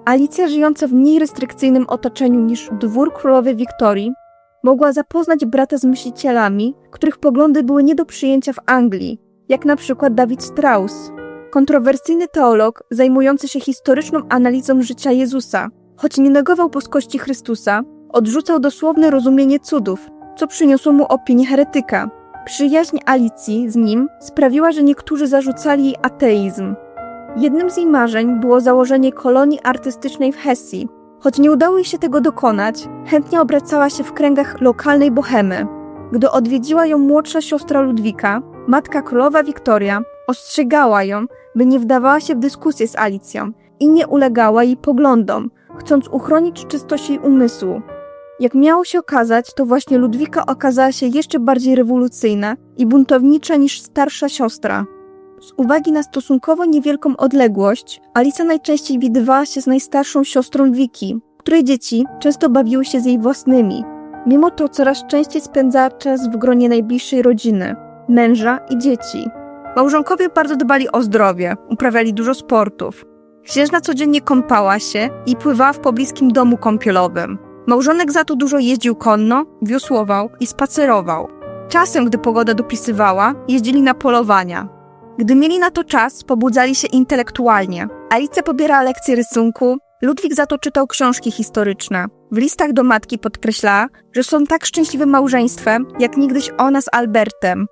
Alicja, żyjąca w mniej restrykcyjnym otoczeniu niż dwór królowej Wiktorii, mogła zapoznać brata z myślicielami, których poglądy były nie do przyjęcia w Anglii, jak na przykład David Strauss. Kontrowersyjny teolog zajmujący się historyczną analizą życia Jezusa, choć nie negował boskości Chrystusa, odrzucał dosłowne rozumienie cudów, co przyniosło mu opinię heretyka. Przyjaźń Alicji z nim sprawiła, że niektórzy zarzucali jej ateizm. Jednym z jej marzeń było założenie kolonii artystycznej w Hesji. Choć nie udało jej się tego dokonać, chętnie obracała się w kręgach lokalnej bohemy. Gdy odwiedziła ją młodsza siostra Ludwika, matka królowa Wiktoria ostrzegała ją, by nie wdawała się w dyskusję z Alicją i nie ulegała jej poglądom, chcąc uchronić czystość jej umysłu. Jak miało się okazać, to właśnie Ludwika okazała się jeszcze bardziej rewolucyjna i buntownicza niż starsza siostra. Z uwagi na stosunkowo niewielką odległość, Alicja najczęściej widywała się z najstarszą siostrą Wiki, której dzieci często bawiły się z jej własnymi. Mimo to coraz częściej spędzała czas w gronie najbliższej rodziny, męża i dzieci. Małżonkowie bardzo dbali o zdrowie, uprawiali dużo sportów. Księżna codziennie kąpała się i pływała w pobliskim domu kąpielowym. Małżonek za to dużo jeździł konno, wiosłował i spacerował. Czasem, gdy pogoda dopisywała, jeździli na polowania. Gdy mieli na to czas, pobudzali się intelektualnie. Alicja pobierała lekcje rysunku, Ludwik za to czytał książki historyczne. W listach do matki podkreślała, że są tak szczęśliwym małżeństwem, jak niegdyś ona z Albertem.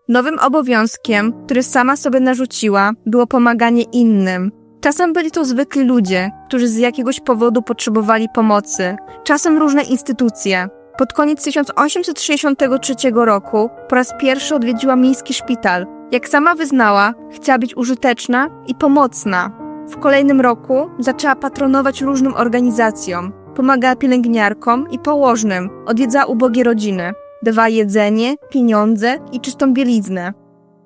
Nowym obowiązkiem, który sama sobie narzuciła, było pomaganie innym. Czasem byli to zwykli ludzie, którzy z jakiegoś powodu potrzebowali pomocy. Czasem różne instytucje. Pod koniec 1863 roku po raz pierwszy odwiedziła miejski szpital. Jak sama wyznała, chciała być użyteczna i pomocna. W kolejnym roku zaczęła patronować różnym organizacjom. Pomagała pielęgniarkom i położnym, odwiedzała ubogie rodziny. Dawała jedzenie, pieniądze i czystą bieliznę.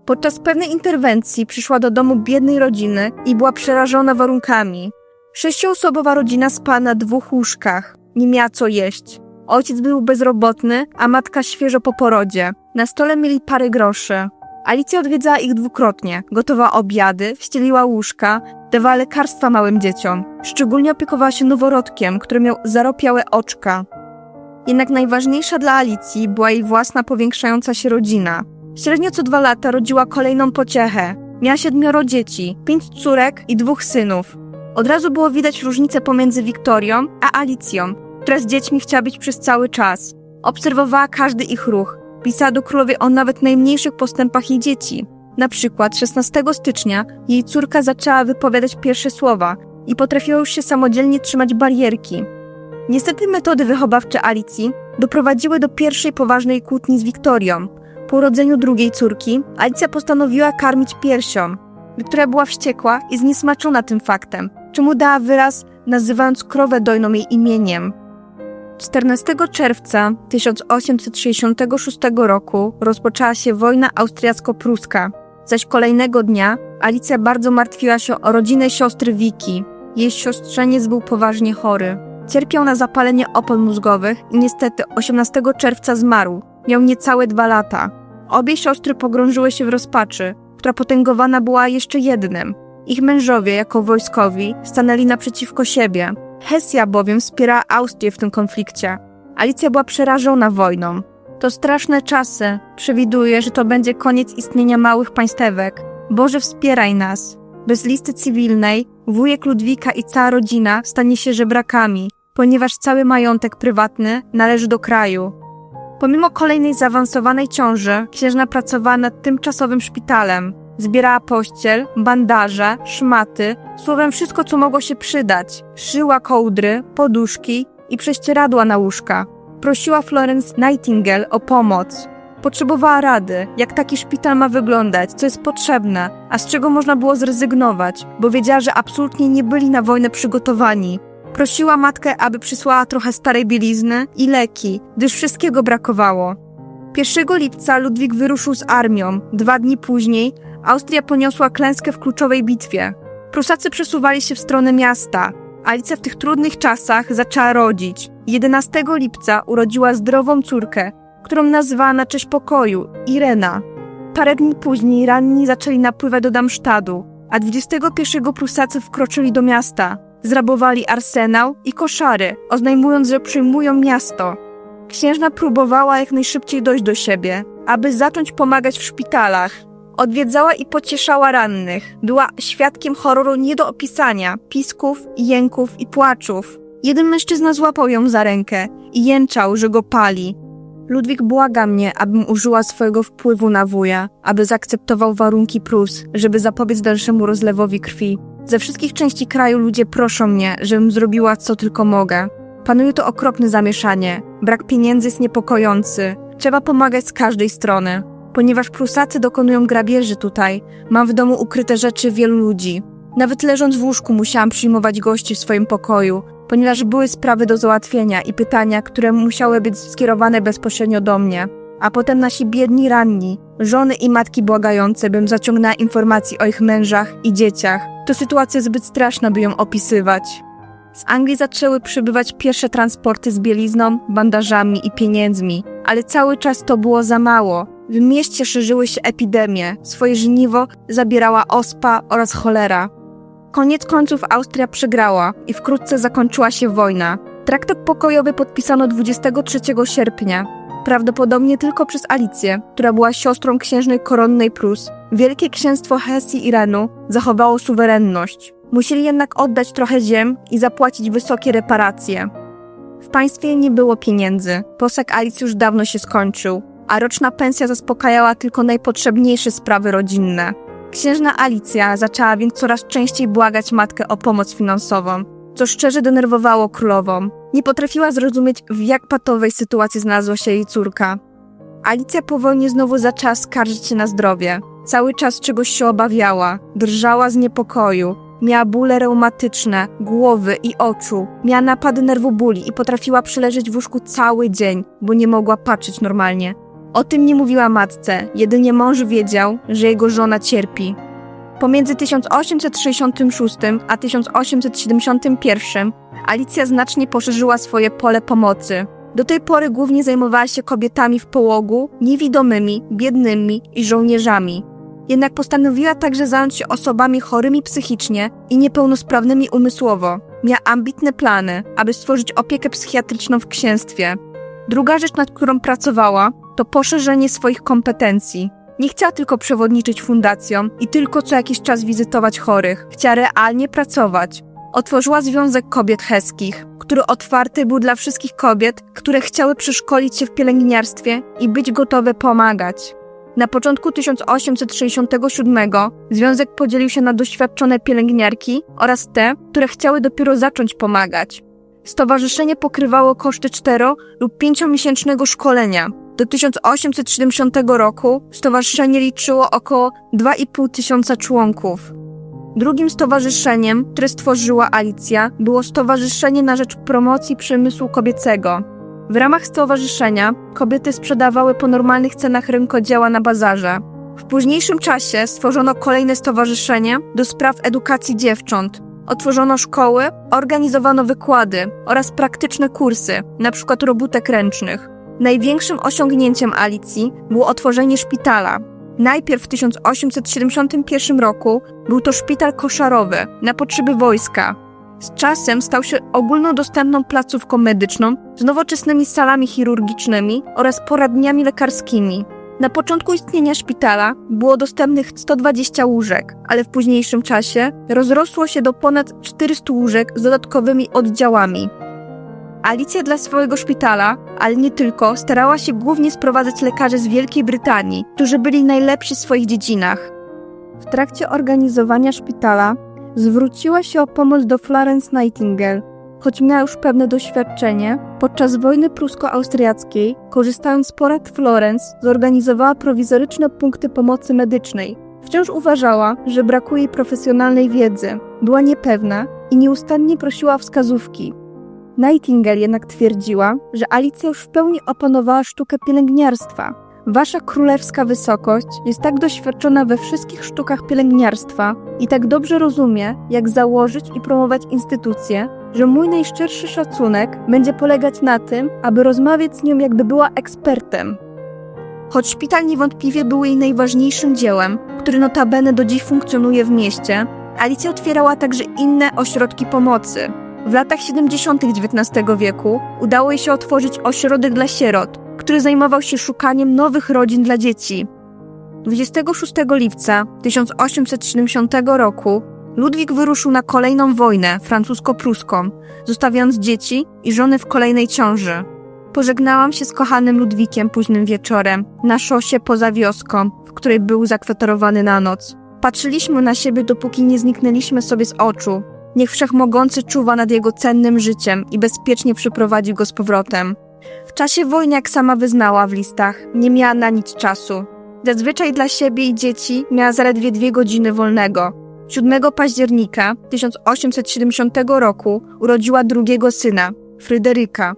Podczas pewnej interwencji przyszła do domu biednej rodziny i była przerażona warunkami. 6-osobowa rodzina spała na 2 łóżkach. Nie miała co jeść. Ojciec był bezrobotny, a matka świeżo po porodzie. Na stole mieli parę groszy. Alicja odwiedzała ich 2-krotnie. Gotowała obiady, ścieliła łóżka, dawała lekarstwa małym dzieciom. Szczególnie opiekowała się noworodkiem, który miał zaropiałe oczka. Jednak najważniejsza dla Alicji była jej własna powiększająca się rodzina. Średnio co 2 lata rodziła kolejną pociechę. Miała 7 dzieci, 5 córek i 2 synów. Od razu było widać różnicę pomiędzy Wiktorią a Alicją, która z dziećmi chciała być przez cały czas. Obserwowała każdy ich ruch. Pisała do królowej o nawet najmniejszych postępach jej dzieci. Na przykład 16 stycznia jej córka zaczęła wypowiadać pierwsze słowa i potrafiła już się samodzielnie trzymać barierki. Niestety metody wychowawcze Alicji doprowadziły do pierwszej poważnej kłótni z Wiktorią. Po urodzeniu drugiej córki Alicja postanowiła karmić piersią. Wiktoria była wściekła i zniesmaczona tym faktem, czemu dała wyraz, nazywając krowę dojną jej imieniem. 14 czerwca 1866 roku rozpoczęła się wojna austriacko-pruska, zaś kolejnego dnia Alicja bardzo martwiła się o rodzinę siostry Wiki. Jej siostrzeniec był poważnie chory. Cierpiał na zapalenie opon mózgowych i niestety 18 czerwca zmarł. Miał niecałe 2 lata. Obie siostry pogrążyły się w rozpaczy, która potęgowana była jeszcze jednym. Ich mężowie, jako wojskowi, stanęli naprzeciwko siebie. Hesja bowiem wspierała Austrię w tym konflikcie. Alicja była przerażona wojną. To straszne czasy. Przewiduję, że to będzie koniec istnienia małych państewek. Boże, wspieraj nas. Bez listy cywilnej wujek Ludwika i cała rodzina stanie się żebrakami, ponieważ cały majątek prywatny należy do kraju. Pomimo kolejnej zaawansowanej ciąży, księżna pracowała nad tymczasowym szpitalem. Zbierała pościel, bandaże, szmaty, słowem wszystko, co mogło się przydać. Szyła kołdry, poduszki i prześcieradła na łóżka. Prosiła Florence Nightingale o pomoc. Potrzebowała rady, jak taki szpital ma wyglądać, co jest potrzebne, a z czego można było zrezygnować, bo wiedziała, że absolutnie nie byli na wojnę przygotowani. Prosiła matkę, aby przysłała trochę starej bielizny i leki, gdyż wszystkiego brakowało. 1 lipca Ludwik wyruszył z armią. 2 dni później Austria poniosła klęskę w kluczowej bitwie. Prusacy przesuwali się w stronę miasta. Alicja w tych trudnych czasach zaczęła rodzić. 11 lipca urodziła zdrową córkę, którą nazwała na cześć pokoju Irena. Parę dni później ranni zaczęli napływać do Darmstadtu, a 21 Prusacy wkroczyli do miasta. Zrabowali arsenał i koszary, oznajmując, że przyjmują miasto. Księżna próbowała jak najszybciej dojść do siebie, aby zacząć pomagać w szpitalach. Odwiedzała i pocieszała rannych. Była świadkiem horroru nie do opisania, pisków, jęków i płaczów. Jeden mężczyzna złapał ją za rękę i jęczał, że go pali. Ludwik błaga mnie, abym użyła swojego wpływu na wuja, aby zaakceptował warunki Prus, żeby zapobiec dalszemu rozlewowi krwi. Ze wszystkich części kraju ludzie proszą mnie, żebym zrobiła co tylko mogę. Panuje to okropne zamieszanie. Brak pieniędzy jest niepokojący. Trzeba pomagać z każdej strony. Ponieważ Prusacy dokonują grabieży tutaj, mam w domu ukryte rzeczy wielu ludzi. Nawet leżąc w łóżku musiałam przyjmować gości w swoim pokoju, ponieważ były sprawy do załatwienia i pytania, które musiały być skierowane bezpośrednio do mnie. A potem nasi biedni ranni, żony i matki błagające, bym zaciągnęła informacji o ich mężach i dzieciach. To sytuacja zbyt straszna, by ją opisywać. Z Anglii zaczęły przybywać pierwsze transporty z bielizną, bandażami i pieniędzmi, ale cały czas to było za mało. W mieście szerzyły się epidemie, swoje żniwo zabierała ospa oraz cholera. Koniec końców Austria przegrała i wkrótce zakończyła się wojna. Traktat pokojowy podpisano 23 sierpnia. Prawdopodobnie tylko przez Alicję, która była siostrą księżnej koronnej Prus. Wielkie księstwo Hesji i Renu zachowało suwerenność. Musieli jednak oddać trochę ziem i zapłacić wysokie reparacje. W państwie nie było pieniędzy. Posag Alicji już dawno się skończył, a roczna pensja zaspokajała tylko najpotrzebniejsze sprawy rodzinne. Księżna Alicja zaczęła więc coraz częściej błagać matkę o pomoc finansową, co szczerze denerwowało królową. Nie potrafiła zrozumieć, w jak patowej sytuacji znalazła się jej córka. Alicja po wojnie znowu zaczęła skarżyć się na zdrowie. Cały czas czegoś się obawiała, drżała z niepokoju. Miała bóle reumatyczne, głowy i oczu. Miała napady nerwobóli i potrafiła przeleżeć w łóżku cały dzień, bo nie mogła patrzeć normalnie. O tym nie mówiła matce, jedynie mąż wiedział, że jego żona cierpi. Pomiędzy 1866 a 1871 Alicja znacznie poszerzyła swoje pole pomocy. Do tej pory głównie zajmowała się kobietami w połogu, niewidomymi, biednymi i żołnierzami. Jednak postanowiła także zająć się osobami chorymi psychicznie i niepełnosprawnymi umysłowo. Miała ambitne plany, aby stworzyć opiekę psychiatryczną w księstwie. Druga rzecz, nad którą pracowała, to poszerzenie swoich kompetencji. Nie chciała tylko przewodniczyć fundacjom i tylko co jakiś czas wizytować chorych. Chciała realnie pracować. Otworzyła Związek Kobiet Heskich, który otwarty był dla wszystkich kobiet, które chciały przeszkolić się w pielęgniarstwie i być gotowe pomagać. Na początku 1867 związek podzielił się na doświadczone pielęgniarki oraz te, które chciały dopiero zacząć pomagać. Stowarzyszenie pokrywało koszty 4- lub 5-miesięcznego szkolenia. Do 1870 roku stowarzyszenie liczyło około 2,5 tysiąca członków. Drugim stowarzyszeniem, które stworzyła Alicja, było Stowarzyszenie na rzecz promocji przemysłu kobiecego. W ramach stowarzyszenia kobiety sprzedawały po normalnych cenach rękodzieła na bazarze. W późniejszym czasie stworzono kolejne stowarzyszenie do spraw edukacji dziewcząt. Otworzono szkoły, organizowano wykłady oraz praktyczne kursy, np. robótek ręcznych. Największym osiągnięciem Alicji było otworzenie szpitala. Najpierw w 1871 roku był to szpital koszarowy na potrzeby wojska. Z czasem stał się ogólnodostępną placówką medyczną z nowoczesnymi salami chirurgicznymi oraz poradniami lekarskimi. Na początku istnienia szpitala było dostępnych 120 łóżek, ale w późniejszym czasie rozrosło się do ponad 400 łóżek z dodatkowymi oddziałami. Alicja dla swojego szpitala, ale nie tylko, starała się głównie sprowadzać lekarzy z Wielkiej Brytanii, którzy byli najlepsi w swoich dziedzinach. W trakcie organizowania szpitala zwróciła się o pomoc do Florence Nightingale. Choć miała już pewne doświadczenie, podczas wojny prusko-austriackiej, korzystając z porad Florence, zorganizowała prowizoryczne punkty pomocy medycznej. Wciąż uważała, że brakuje jej profesjonalnej wiedzy, była niepewna i nieustannie prosiła o wskazówki. Nightingale jednak twierdziła, że Alicja już w pełni opanowała sztukę pielęgniarstwa. Wasza królewska wysokość jest tak doświadczona we wszystkich sztukach pielęgniarstwa i tak dobrze rozumie, jak założyć i promować instytucje, że mój najszczerszy szacunek będzie polegać na tym, aby rozmawiać z nią, jakby była ekspertem. Choć szpital niewątpliwie był jej najważniejszym dziełem, który notabene do dziś funkcjonuje w mieście, Alicja otwierała także inne ośrodki pomocy. W latach 70. XIX wieku udało jej się otworzyć ośrodek dla sierot, który zajmował się szukaniem nowych rodzin dla dzieci. 26 lipca 1870 roku Ludwik wyruszył na kolejną wojnę francusko-pruską, zostawiając dzieci i żonę w kolejnej ciąży. Pożegnałam się z kochanym Ludwikiem późnym wieczorem, na szosie poza wioską, w której był zakwaterowany na noc. Patrzyliśmy na siebie, dopóki nie zniknęliśmy sobie z oczu. Niech Wszechmogący czuwa nad jego cennym życiem i bezpiecznie przyprowadzi go z powrotem. W czasie wojny, jak sama wyznała w listach, nie miała na nic czasu. Zazwyczaj dla siebie i dzieci miała zaledwie 2 godziny wolnego. 7 października 1870 roku urodziła drugiego syna, Fryderyka.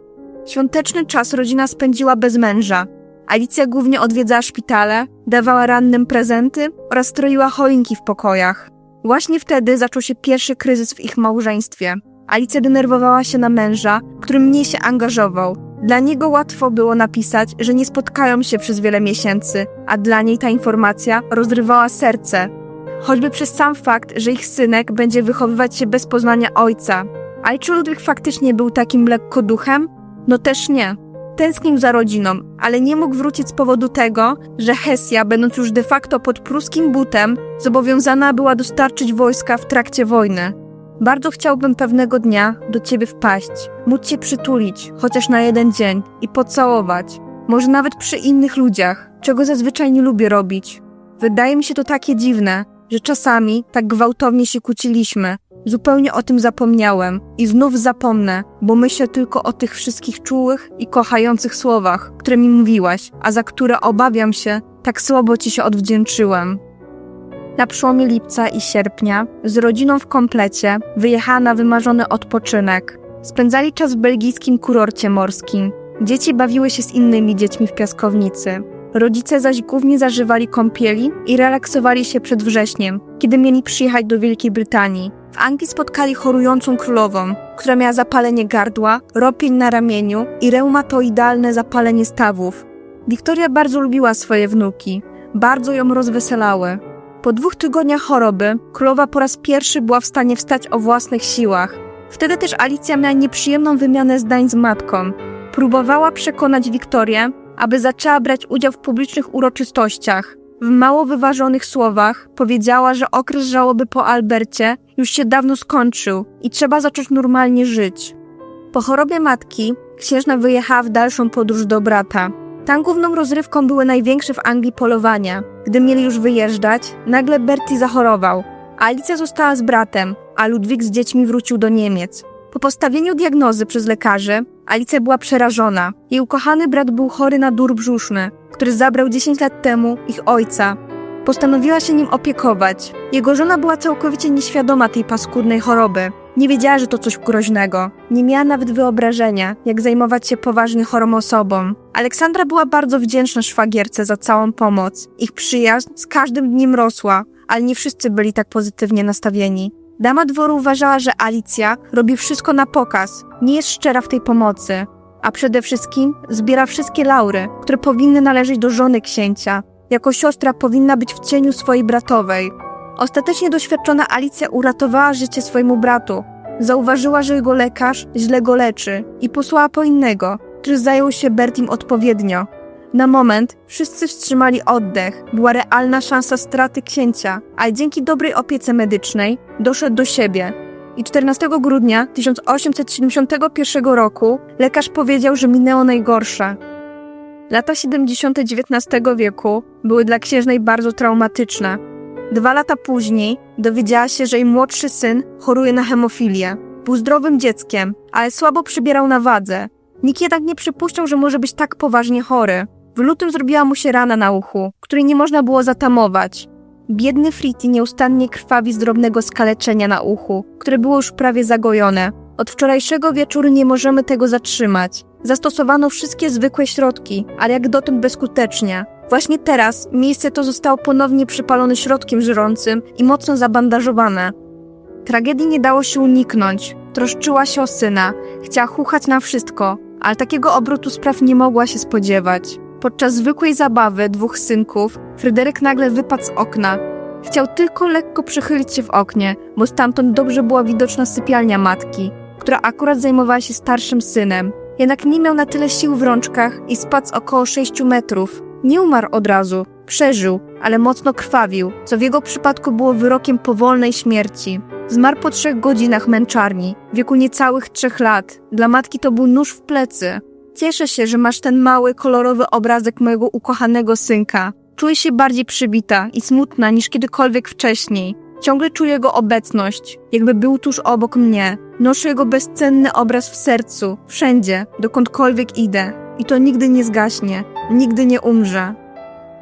Świąteczny czas rodzina spędziła bez męża. Alicja głównie odwiedzała szpitale, dawała rannym prezenty oraz stroiła choinki w pokojach. Właśnie wtedy zaczął się pierwszy kryzys w ich małżeństwie. Alicja denerwowała się na męża, który mniej się angażował. Dla niego łatwo było napisać, że nie spotkają się przez wiele miesięcy, a dla niej ta informacja rozrywała serce. Choćby przez sam fakt, że ich synek będzie wychowywać się bez poznania ojca. Ale czy Ludwik faktycznie był takim lekkoduchem? No też nie. Tęsknił za rodziną, ale nie mógł wrócić z powodu tego, że Hesja, będąc już de facto pod pruskim butem, zobowiązana była dostarczyć wojska w trakcie wojny. Bardzo chciałbym pewnego dnia do ciebie wpaść, móc cię przytulić, chociaż na 1 dzień i pocałować. Może nawet przy innych ludziach, czego zazwyczaj nie lubię robić. Wydaje mi się to takie dziwne, że czasami tak gwałtownie się kłóciliśmy. Zupełnie o tym zapomniałem i znów zapomnę, bo myślę tylko o tych wszystkich czułych i kochających słowach, które mi mówiłaś, a za które obawiam się, tak słabo ci się odwdzięczyłem. Na przełomie lipca i sierpnia z rodziną w komplecie wyjechała na wymarzony odpoczynek. Spędzali czas w belgijskim kurorcie morskim. Dzieci bawiły się z innymi dziećmi w piaskownicy. Rodzice zaś głównie zażywali kąpieli i relaksowali się przed wrześniem, kiedy mieli przyjechać do Wielkiej Brytanii. W Anglii spotkali chorującą królową, która miała zapalenie gardła, ropień na ramieniu i reumatoidalne zapalenie stawów. Wiktoria bardzo lubiła swoje wnuki, bardzo ją rozweselały. Po 2 tygodniach choroby królowa po raz pierwszy była w stanie wstać o własnych siłach. Wtedy też Alicja miała nieprzyjemną wymianę zdań z matką. Próbowała przekonać Wiktorię, aby zaczęła brać udział w publicznych uroczystościach. W mało wyważonych słowach powiedziała, że okres żałoby po Albercie już się dawno skończył i trzeba zacząć normalnie żyć. Po chorobie matki księżna wyjechała w dalszą podróż do brata. Tam główną rozrywką były największe w Anglii polowania. Gdy mieli już wyjeżdżać, nagle Bertie zachorował. Alicja została z bratem, a Ludwik z dziećmi wrócił do Niemiec. Po postawieniu diagnozy przez lekarzy, Alicja była przerażona. Jej ukochany brat był chory na dór brzuszny, który zabrał 10 lat temu ich ojca. Postanowiła się nim opiekować. Jego żona była całkowicie nieświadoma tej paskudnej choroby. Nie wiedziała, że to coś groźnego. Nie miała nawet wyobrażenia, jak zajmować się poważnie chorą osobą. Aleksandra była bardzo wdzięczna szwagierce za całą pomoc. Ich przyjaźń z każdym dniem rosła, ale nie wszyscy byli tak pozytywnie nastawieni. Dama dworu uważała, że Alicja robi wszystko na pokaz, nie jest szczera w tej pomocy, a przede wszystkim zbiera wszystkie laury, które powinny należeć do żony księcia. Jako siostra powinna być w cieniu swojej bratowej. Ostatecznie doświadczona Alicja uratowała życie swojemu bratu. Zauważyła, że jego lekarz źle go leczy i posłała po innego, który zajął się Bertim odpowiednio. Na moment wszyscy wstrzymali oddech. Była realna szansa straty księcia, ale dzięki dobrej opiece medycznej doszedł do siebie. I 14 grudnia 1871 roku lekarz powiedział, że minęło najgorsze. Lata 70. XIX wieku były dla księżnej bardzo traumatyczne. 2 lata później dowiedziała się, że jej młodszy syn choruje na hemofilię. Był zdrowym dzieckiem, ale słabo przybierał na wadze. Nikt jednak nie przypuszczał, że może być tak poważnie chory. W lutym zrobiła mu się rana na uchu, której nie można było zatamować. Biedny Fritti nieustannie krwawi z drobnego skaleczenia na uchu, które było już prawie zagojone. Od wczorajszego wieczoru nie możemy tego zatrzymać. Zastosowano wszystkie zwykłe środki, ale jak dotąd bezskutecznie. Właśnie teraz miejsce to zostało ponownie przypalone środkiem żrącym i mocno zabandażowane. Tragedii nie dało się uniknąć. Troszczyła się o syna, chciała chuchać na wszystko, ale takiego obrotu spraw nie mogła się spodziewać. Podczas zwykłej zabawy 2 synków, Fryderyk nagle wypadł z okna. Chciał tylko lekko przychylić się w oknie, bo stamtąd dobrze była widoczna sypialnia matki, która akurat zajmowała się starszym synem. Jednak nie miał na tyle sił w rączkach i spadł z około 6 metrów. Nie umarł od razu, przeżył, ale mocno krwawił, co w jego przypadku było wyrokiem powolnej śmierci. Zmarł po 3 godzinach męczarni, w wieku niecałych 3 lat. Dla matki to był nóż w plecy. Cieszę się, że masz ten mały, kolorowy obrazek mojego ukochanego synka. Czuję się bardziej przybita i smutna niż kiedykolwiek wcześniej. Ciągle czuję jego obecność, jakby był tuż obok mnie. Noszę jego bezcenny obraz w sercu, wszędzie, dokądkolwiek idę. I to nigdy nie zgaśnie, nigdy nie umrze.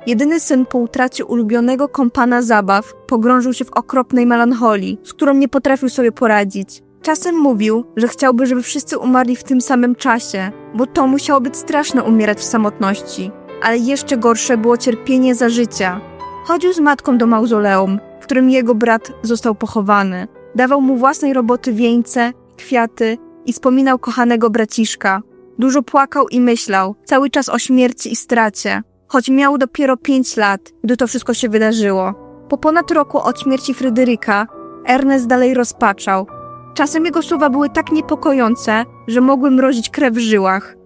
Jedyny syn po utracie ulubionego kompana zabaw pogrążył się w okropnej melancholii, z którą nie potrafił sobie poradzić. Czasem mówił, że chciałby, żeby wszyscy umarli w tym samym czasie, bo to musiało być straszne umierać w samotności. Ale jeszcze gorsze było cierpienie za życia. Chodził z matką do mauzoleum, w którym jego brat został pochowany. Dawał mu własnej roboty wieńce, kwiaty i wspominał kochanego braciszka. Dużo płakał i myślał, cały czas o śmierci i stracie. Choć miał dopiero 5 lat, gdy to wszystko się wydarzyło. Po ponad roku od śmierci Fryderyka, Ernest dalej rozpaczał. Czasem jego słowa były tak niepokojące, że mogły mrozić krew w żyłach.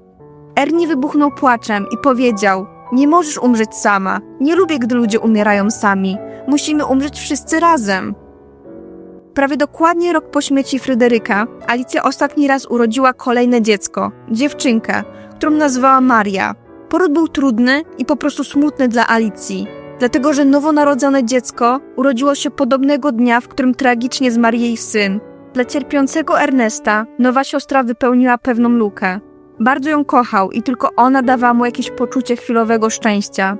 Ernie wybuchnął płaczem i powiedział: nie możesz umrzeć sama. Nie lubię, gdy ludzie umierają sami. Musimy umrzeć wszyscy razem. Prawie dokładnie rok po śmierci Fryderyka, Alicja ostatni raz urodziła kolejne dziecko, dziewczynkę, którą nazwała Maria. Poród był trudny i po prostu smutny dla Alicji, dlatego że nowonarodzone dziecko urodziło się podobnego dnia, w którym tragicznie zmarł jej syn. Dla cierpiącego Ernesta nowa siostra wypełniła pewną lukę. Bardzo ją kochał i tylko ona dawała mu jakieś poczucie chwilowego szczęścia.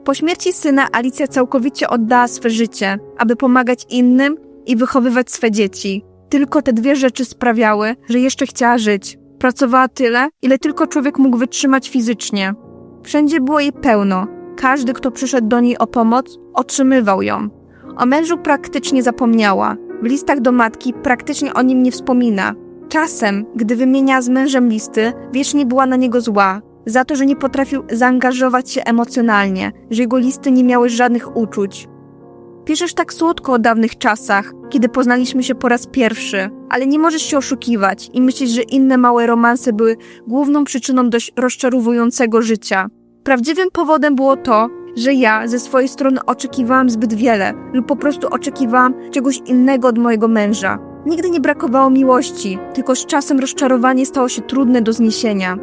Po śmierci syna Alicja całkowicie oddała swe życie, aby pomagać innym i wychowywać swe dzieci. Tylko te 2 rzeczy sprawiały, że jeszcze chciała żyć. Pracowała tyle, ile tylko człowiek mógł wytrzymać fizycznie. Wszędzie było jej pełno. Każdy, kto przyszedł do niej o pomoc, otrzymywał ją. O mężu praktycznie zapomniała. W listach do matki praktycznie o nim nie wspomina. Czasem, gdy wymieniała z mężem listy, wiecznie była na niego zła. Za to, że nie potrafił zaangażować się emocjonalnie, że jego listy nie miały żadnych uczuć. Piszesz tak słodko o dawnych czasach, kiedy poznaliśmy się po raz pierwszy, ale nie możesz się oszukiwać i myśleć, że inne małe romanse były główną przyczyną dość rozczarowującego życia. Prawdziwym powodem było to, że ja ze swojej strony oczekiwałam zbyt wiele lub po prostu oczekiwałam czegoś innego od mojego męża. Nigdy nie brakowało miłości, tylko z czasem rozczarowanie stało się trudne do zniesienia.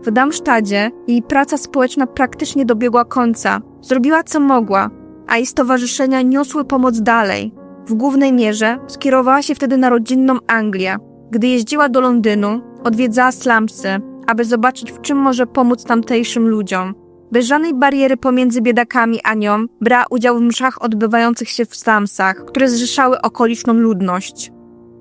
W Darmstadcie jej praca społeczna praktycznie dobiegła końca. Zrobiła co mogła, a jej stowarzyszenia niosły pomoc dalej. W głównej mierze skierowała się wtedy na rodzinną Anglię. Gdy jeździła do Londynu, odwiedzała slumsy, aby zobaczyć, w czym może pomóc tamtejszym ludziom. Bez żadnej bariery pomiędzy biedakami a nią brała udział w mszach odbywających się w slumsach, które zrzeszały okoliczną ludność.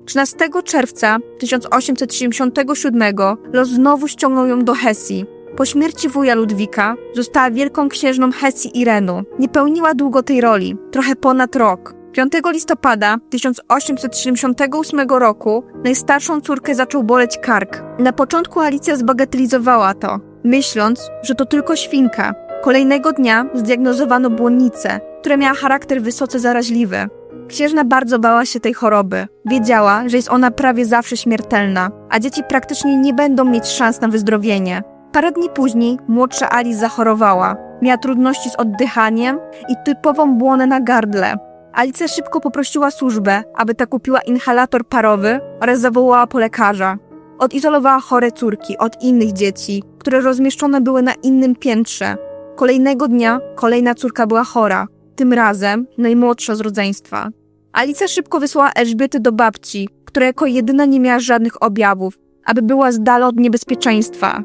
13 czerwca 1877 los znowu ściągnął ją do Hesji. Po śmierci wuja Ludwika została wielką księżną Hesji i Renu. Nie pełniła długo tej roli, trochę ponad rok. 5 listopada 1878 roku najstarszą córkę zaczął boleć kark. Na początku Alicja zbagatelizowała to, myśląc, że to tylko świnka. Kolejnego dnia zdiagnozowano błonnicę, która miała charakter wysoce zaraźliwy. Księżna bardzo bała się tej choroby. Wiedziała, że jest ona prawie zawsze śmiertelna, a dzieci praktycznie nie będą mieć szans na wyzdrowienie. Parę dni później młodsza Alice zachorowała. Miała trudności z oddychaniem i typową błonę na gardle. Alicja szybko poprosiła służbę, aby ta kupiła inhalator parowy oraz zawołała po lekarza. Odizolowała chore córki od innych dzieci, które rozmieszczone były na innym piętrze. Kolejnego dnia kolejna córka była chora, tym razem najmłodsza z rodzeństwa. Alicja szybko wysłała Elżbietę do babci, która jako jedyna nie miała żadnych objawów, aby była z dala od niebezpieczeństwa.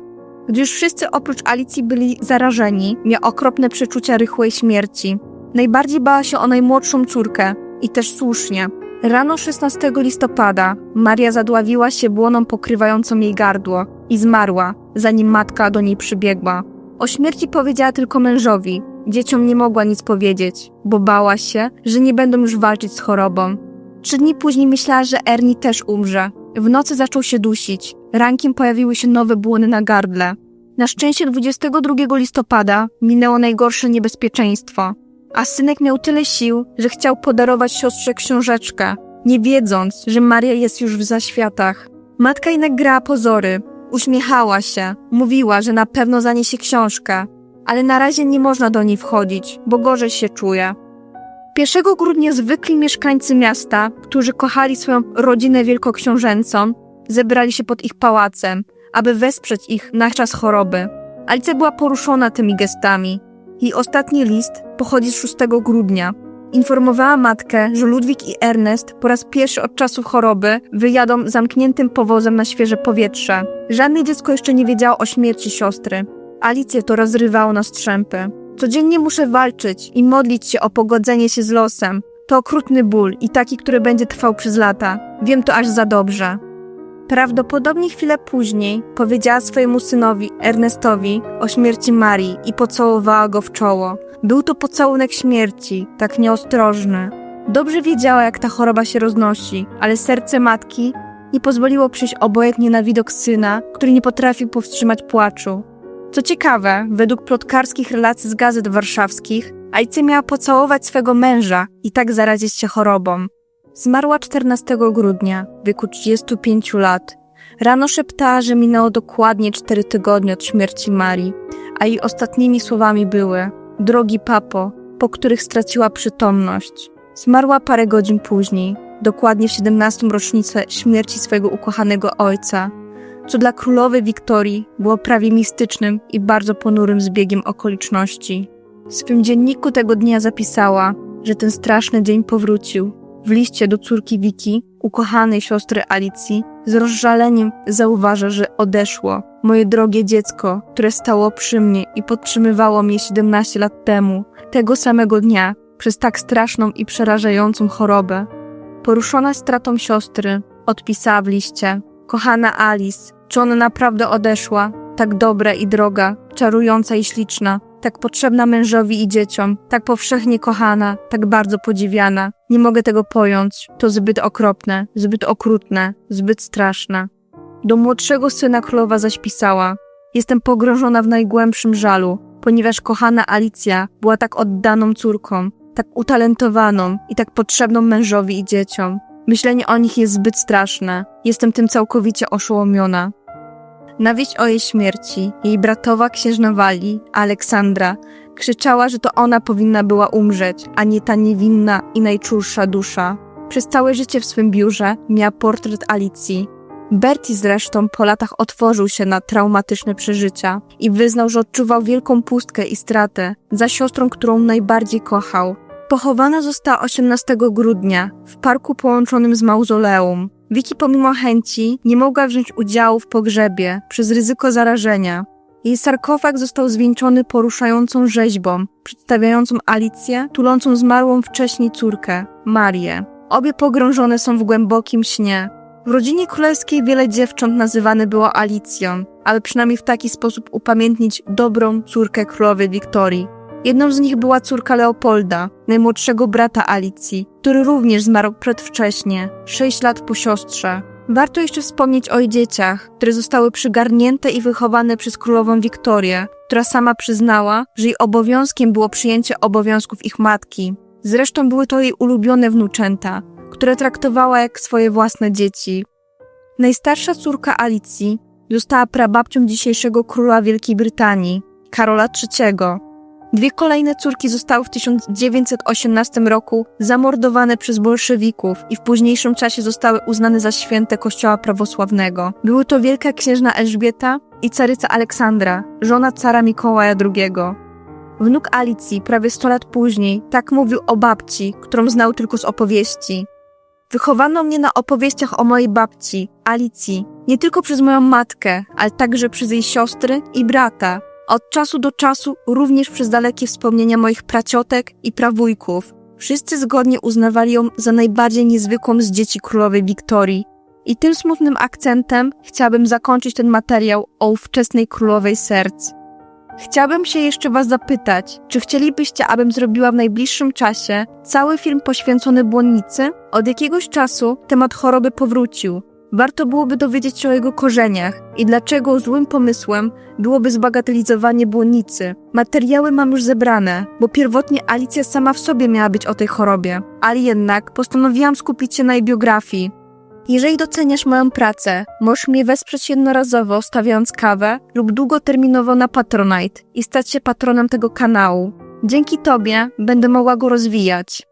Gdy już wszyscy oprócz Alicji byli zarażeni, miała okropne przeczucia rychłej śmierci. Najbardziej bała się o najmłodszą córkę i też słusznie. Rano 16 listopada Maria zadławiła się błoną pokrywającą jej gardło i zmarła, zanim matka do niej przybiegła. O śmierci powiedziała tylko mężowi. Dzieciom nie mogła nic powiedzieć, bo bała się, że nie będą już walczyć z chorobą. 3 dni później myślała, że Ernie też umrze. W nocy zaczął się dusić. Rankiem pojawiły się nowe błony na gardle. Na szczęście 22 listopada minęło najgorsze niebezpieczeństwo, a synek miał tyle sił, że chciał podarować siostrze książeczkę, nie wiedząc, że Maria jest już w zaświatach. Matka jednak grała pozory, uśmiechała się, mówiła, że na pewno zaniesie książkę, ale na razie nie można do niej wchodzić, bo gorzej się czuje. 1 grudnia zwykli mieszkańcy miasta, którzy kochali swoją rodzinę wielkoksiążęcą, zebrali się pod ich pałacem, aby wesprzeć ich na czas choroby. Alicja była poruszona tymi gestami. Jej ostatni list pochodzi z 6 grudnia. Informowała matkę, że Ludwik i Ernest po raz pierwszy od czasu choroby wyjadą zamkniętym powozem na świeże powietrze. Żadne dziecko jeszcze nie wiedziało o śmierci siostry. Alicję to rozrywało na strzępy. Codziennie muszę walczyć i modlić się o pogodzenie się z losem. To okrutny ból i taki, który będzie trwał przez lata. Wiem to aż za dobrze. Prawdopodobnie chwilę później powiedziała swojemu synowi Ernestowi o śmierci Marii i pocałowała go w czoło. Był to pocałunek śmierci, tak nieostrożny. Dobrze wiedziała, jak ta choroba się roznosi, ale serce matki nie pozwoliło przyjść obojętnie na widok syna, który nie potrafił powstrzymać płaczu. Co ciekawe, według plotkarskich relacji z gazet warszawskich, Alicja miała pocałować swego męża i tak zarazić się chorobą. Zmarła 14 grudnia, w wieku 35 lat. Rano szeptała, że minęło dokładnie 4 tygodnie od śmierci Marii, a jej ostatnimi słowami były: drogi papo, po których straciła przytomność. Zmarła parę godzin później, dokładnie w 17. rocznicę śmierci swojego ukochanego ojca, co dla królowej Wiktorii było prawie mistycznym i bardzo ponurym zbiegiem okoliczności. W swym dzienniku tego dnia zapisała, że ten straszny dzień powrócił. W liście do córki Wiki, ukochanej siostry Alicji, z rozżaleniem zauważa, że odeszło. Moje drogie dziecko, które stało przy mnie i podtrzymywało mnie 17 lat temu, tego samego dnia, przez tak straszną i przerażającą chorobę. Poruszona stratą siostry, odpisała w liście: kochana Alice, czy ona naprawdę odeszła? Tak dobra i droga, czarująca i śliczna, tak potrzebna mężowi i dzieciom, tak powszechnie kochana, tak bardzo podziwiana. Nie mogę tego pojąć. To zbyt okropne, zbyt okrutne, zbyt straszne. Do młodszego syna królowa zaś pisała: jestem pogrążona w najgłębszym żalu, ponieważ kochana Alicja była tak oddaną córką, tak utalentowaną i tak potrzebną mężowi i dzieciom. Myślenie o nich jest zbyt straszne. Jestem tym całkowicie oszołomiona. Na wieść o jej śmierci jej bratowa księżna Walii, Aleksandra, krzyczała, że to ona powinna była umrzeć, a nie ta niewinna i najczulsza dusza. Przez całe życie w swym biurze miała portret Alicji. Bertie zresztą po latach otworzył się na traumatyczne przeżycia i wyznał, że odczuwał wielką pustkę i stratę za siostrą, którą najbardziej kochał. Pochowana została 18 grudnia w parku połączonym z mauzoleum. Wiki pomimo chęci nie mogła wziąć udziału w pogrzebie przez ryzyko zarażenia. Jej sarkofag został zwieńczony poruszającą rzeźbą, przedstawiającą Alicję tulącą zmarłą wcześniej córkę, Marię. Obie pogrążone są w głębokim śnie. W rodzinie królewskiej wiele dziewcząt nazywane było Alicją, aby przynajmniej w taki sposób upamiętnić dobrą córkę królowej Wiktorii. Jedną z nich była córka Leopolda, najmłodszego brata Alicji, który również zmarł przedwcześnie, 6 lat po siostrze. Warto jeszcze wspomnieć o jej dzieciach, które zostały przygarnięte i wychowane przez królową Wiktorię, która sama przyznała, że jej obowiązkiem było przyjęcie obowiązków ich matki. Zresztą były to jej ulubione wnuczęta, które traktowała jak swoje własne dzieci. Najstarsza córka Alicji została prababcią dzisiejszego króla Wielkiej Brytanii, Karola III. Dwie kolejne córki zostały w 1918 roku zamordowane przez bolszewików i w późniejszym czasie zostały uznane za święte Kościoła prawosławnego. Były to wielka księżna Elżbieta i caryca Aleksandra, żona cara Mikołaja II. Wnuk Alicji prawie 100 lat później tak mówił o babci, którą znał tylko z opowieści. Wychowano mnie na opowieściach o mojej babci, Alicji, nie tylko przez moją matkę, ale także przez jej siostry i brata. Od czasu do czasu również przez dalekie wspomnienia moich praciotek i prawujków. Wszyscy zgodnie uznawali ją za najbardziej niezwykłą z dzieci królowej Wiktorii. I tym smutnym akcentem chciałabym zakończyć ten materiał o ówczesnej królowej serc. Chciałabym się jeszcze was zapytać, czy chcielibyście, abym zrobiła w najbliższym czasie cały film poświęcony błonnicy? Od jakiegoś czasu temat choroby powrócił. Warto byłoby dowiedzieć się o jego korzeniach i dlaczego złym pomysłem byłoby zbagatelizowanie błonnicy. Materiały mam już zebrane, bo pierwotnie Alicja sama w sobie miała być o tej chorobie, ale jednak postanowiłam skupić się na jej biografii. Jeżeli doceniasz moją pracę, możesz mnie wesprzeć jednorazowo stawiając kawę lub długoterminowo na Patronite i stać się patronem tego kanału. Dzięki tobie będę mogła go rozwijać.